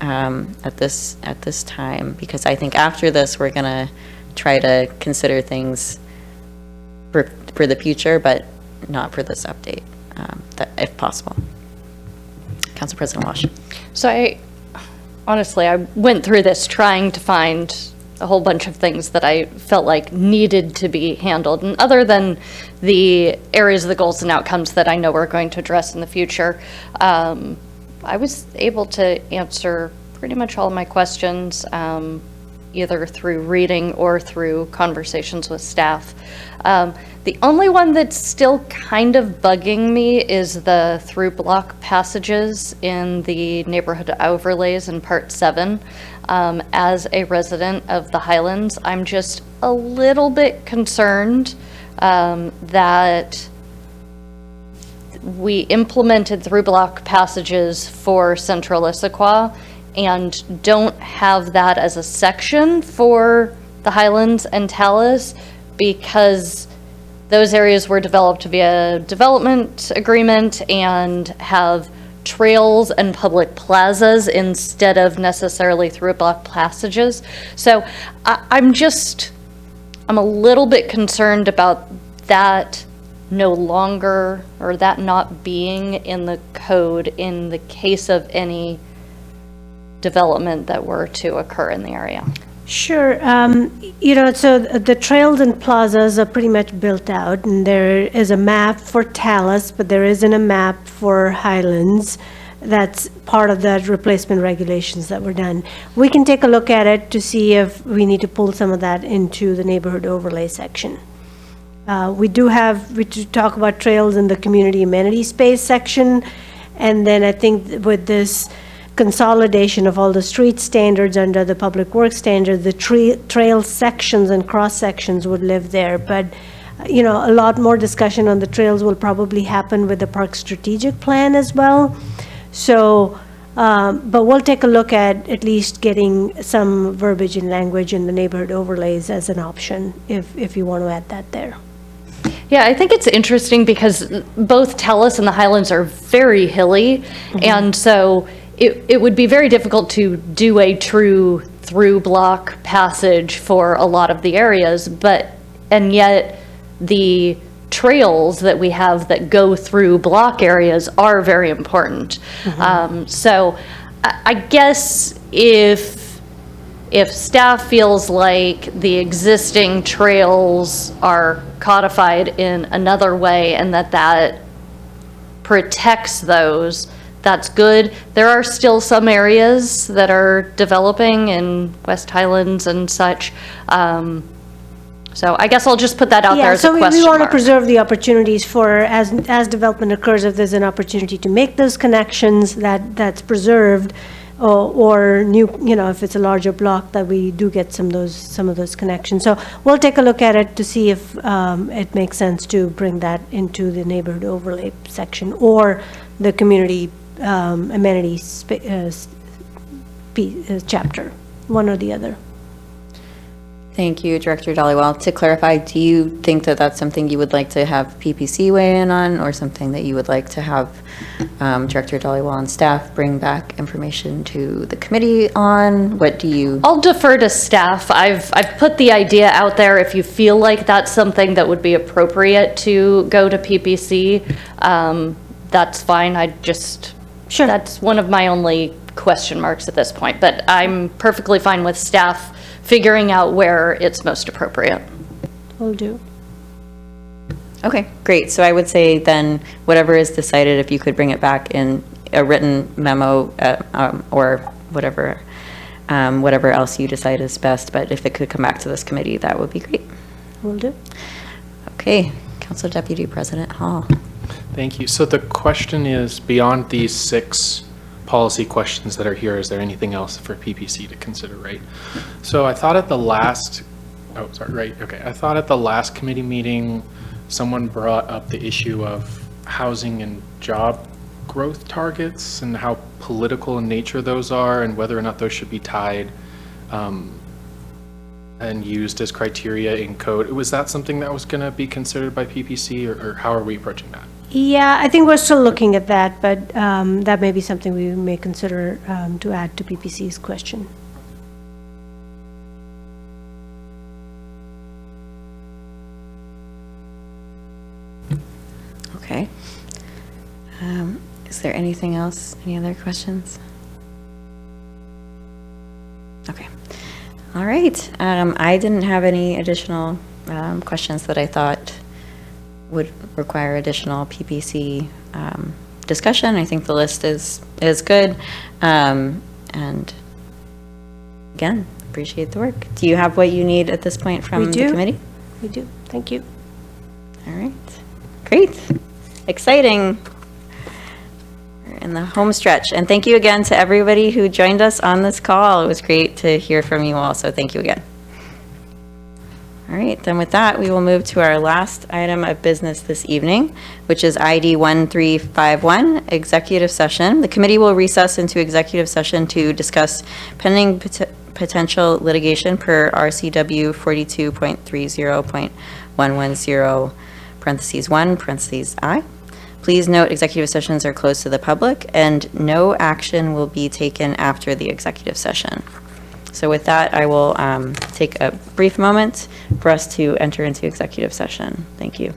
at this time, because I think after this, we're going to try to consider things for the future, but not for this update, if possible. Council President Walsh. So honestly, I went through this trying to find a whole bunch of things that I felt like needed to be handled. And other than the areas of the goals and outcomes that I know we're going to address in the future, I was able to answer pretty much all of my questions, either through reading or through conversations with staff. The only one that's still kind of bugging me is the through block passages in the neighborhood overlays in Part 7. As a resident of the Highlands, I'm just a little bit concerned that we implemented through block passages for Central Issaquah and don't have that as a section for the Highlands and Talus, because those areas were developed via development agreement and have trails and public plazas instead of necessarily through block passages. So I'm a little bit concerned about that no longer, or that not being in the code in the case of any development that were to occur in the area. Sure. So the trails and plazas are pretty much built out, and there is a map for Talus, but there isn't a map for Highlands. That's part of the replacement regulations that were done. We can take a look at it to see if we need to pull some of that into the neighborhood overlay section. We do talk about trails in the community amenity space section, and then I think with this consolidation of all the street standards under the public works standard, the trail sections and cross sections would live there. But a lot more discussion on the trails will probably happen with the park strategic plan as well. So, but we'll take a look at least getting some verbiage and language in the neighborhood overlays as an option, if you want to add that there. Yeah, I think it's interesting because both Talus and the Highlands are very hilly, and so it would be very difficult to do a true through block passage for a lot of the areas, and yet the trails that we have that go through block areas are very important. So I guess if staff feels like the existing trails are codified in another way and that protects those, that's good. There are still some areas that are developing in West Highlands and such. So I guess I'll just put that out there as a question mark. So we want to preserve the opportunities for, as development occurs, if there's an opportunity to make those connections, that's preserved, or new, if it's a larger block, that we do get some of those connections. So we'll take a look at it to see if it makes sense to bring that into the neighborhood overlay section or the community amenities chapter, one or the other. Thank you, Director Dhaliwal. To clarify, do you think that that's something you would like to have PPC weigh in on, or something that you would like to have Director Dhaliwal and staff bring back information to the committee on? What do you? I'll defer to staff. I've put the idea out there. If you feel like that's something that would be appropriate to go to PPC, that's fine. Sure. That's one of my only question marks at this point, but I'm perfectly fine with staff figuring out where it's most appropriate. Will do. Okay, great. So I would say then, whatever is decided, if you could bring it back in a written memo or whatever else you decide is best, but if it could come back to this committee, that would be great. Will do. Okay, Council Deputy President Hall. Thank you. So the question is, beyond these 6 policy questions that are here, is there anything else for PPC to consider, right? So I thought at the last, I thought at the last committee meeting, someone brought up the issue of housing and job growth targets and how political in nature those are, and whether or not those should be tied and used as criteria in code. Was that something that was going to be considered by PPC, or how are we approaching that? Yeah, I think we're still looking at that, but that may be something we may consider to add to PPC's question. Okay. Is there anything else? Any other questions? Okay. All right. I didn't have any additional questions that I thought would require additional PPC discussion. I think the list is good. And again, appreciate the work. Do you have what you need at this point from the committee? We do. Thank you. All right. Great. Exciting. We're in the home stretch. And thank you again to everybody who joined us on this call. It was great to hear from you all, so thank you again. All right, then with that, we will move to our last item of business this evening, which is ID 1351, executive session. The committee will recess into executive session to discuss pending potential litigation per RCW 42.30.110, parentheses 1, parentheses I. Please note executive sessions are closed to the public and no action will be taken after the executive session. So with that, I will take a brief moment for us to enter into executive session. Thank you.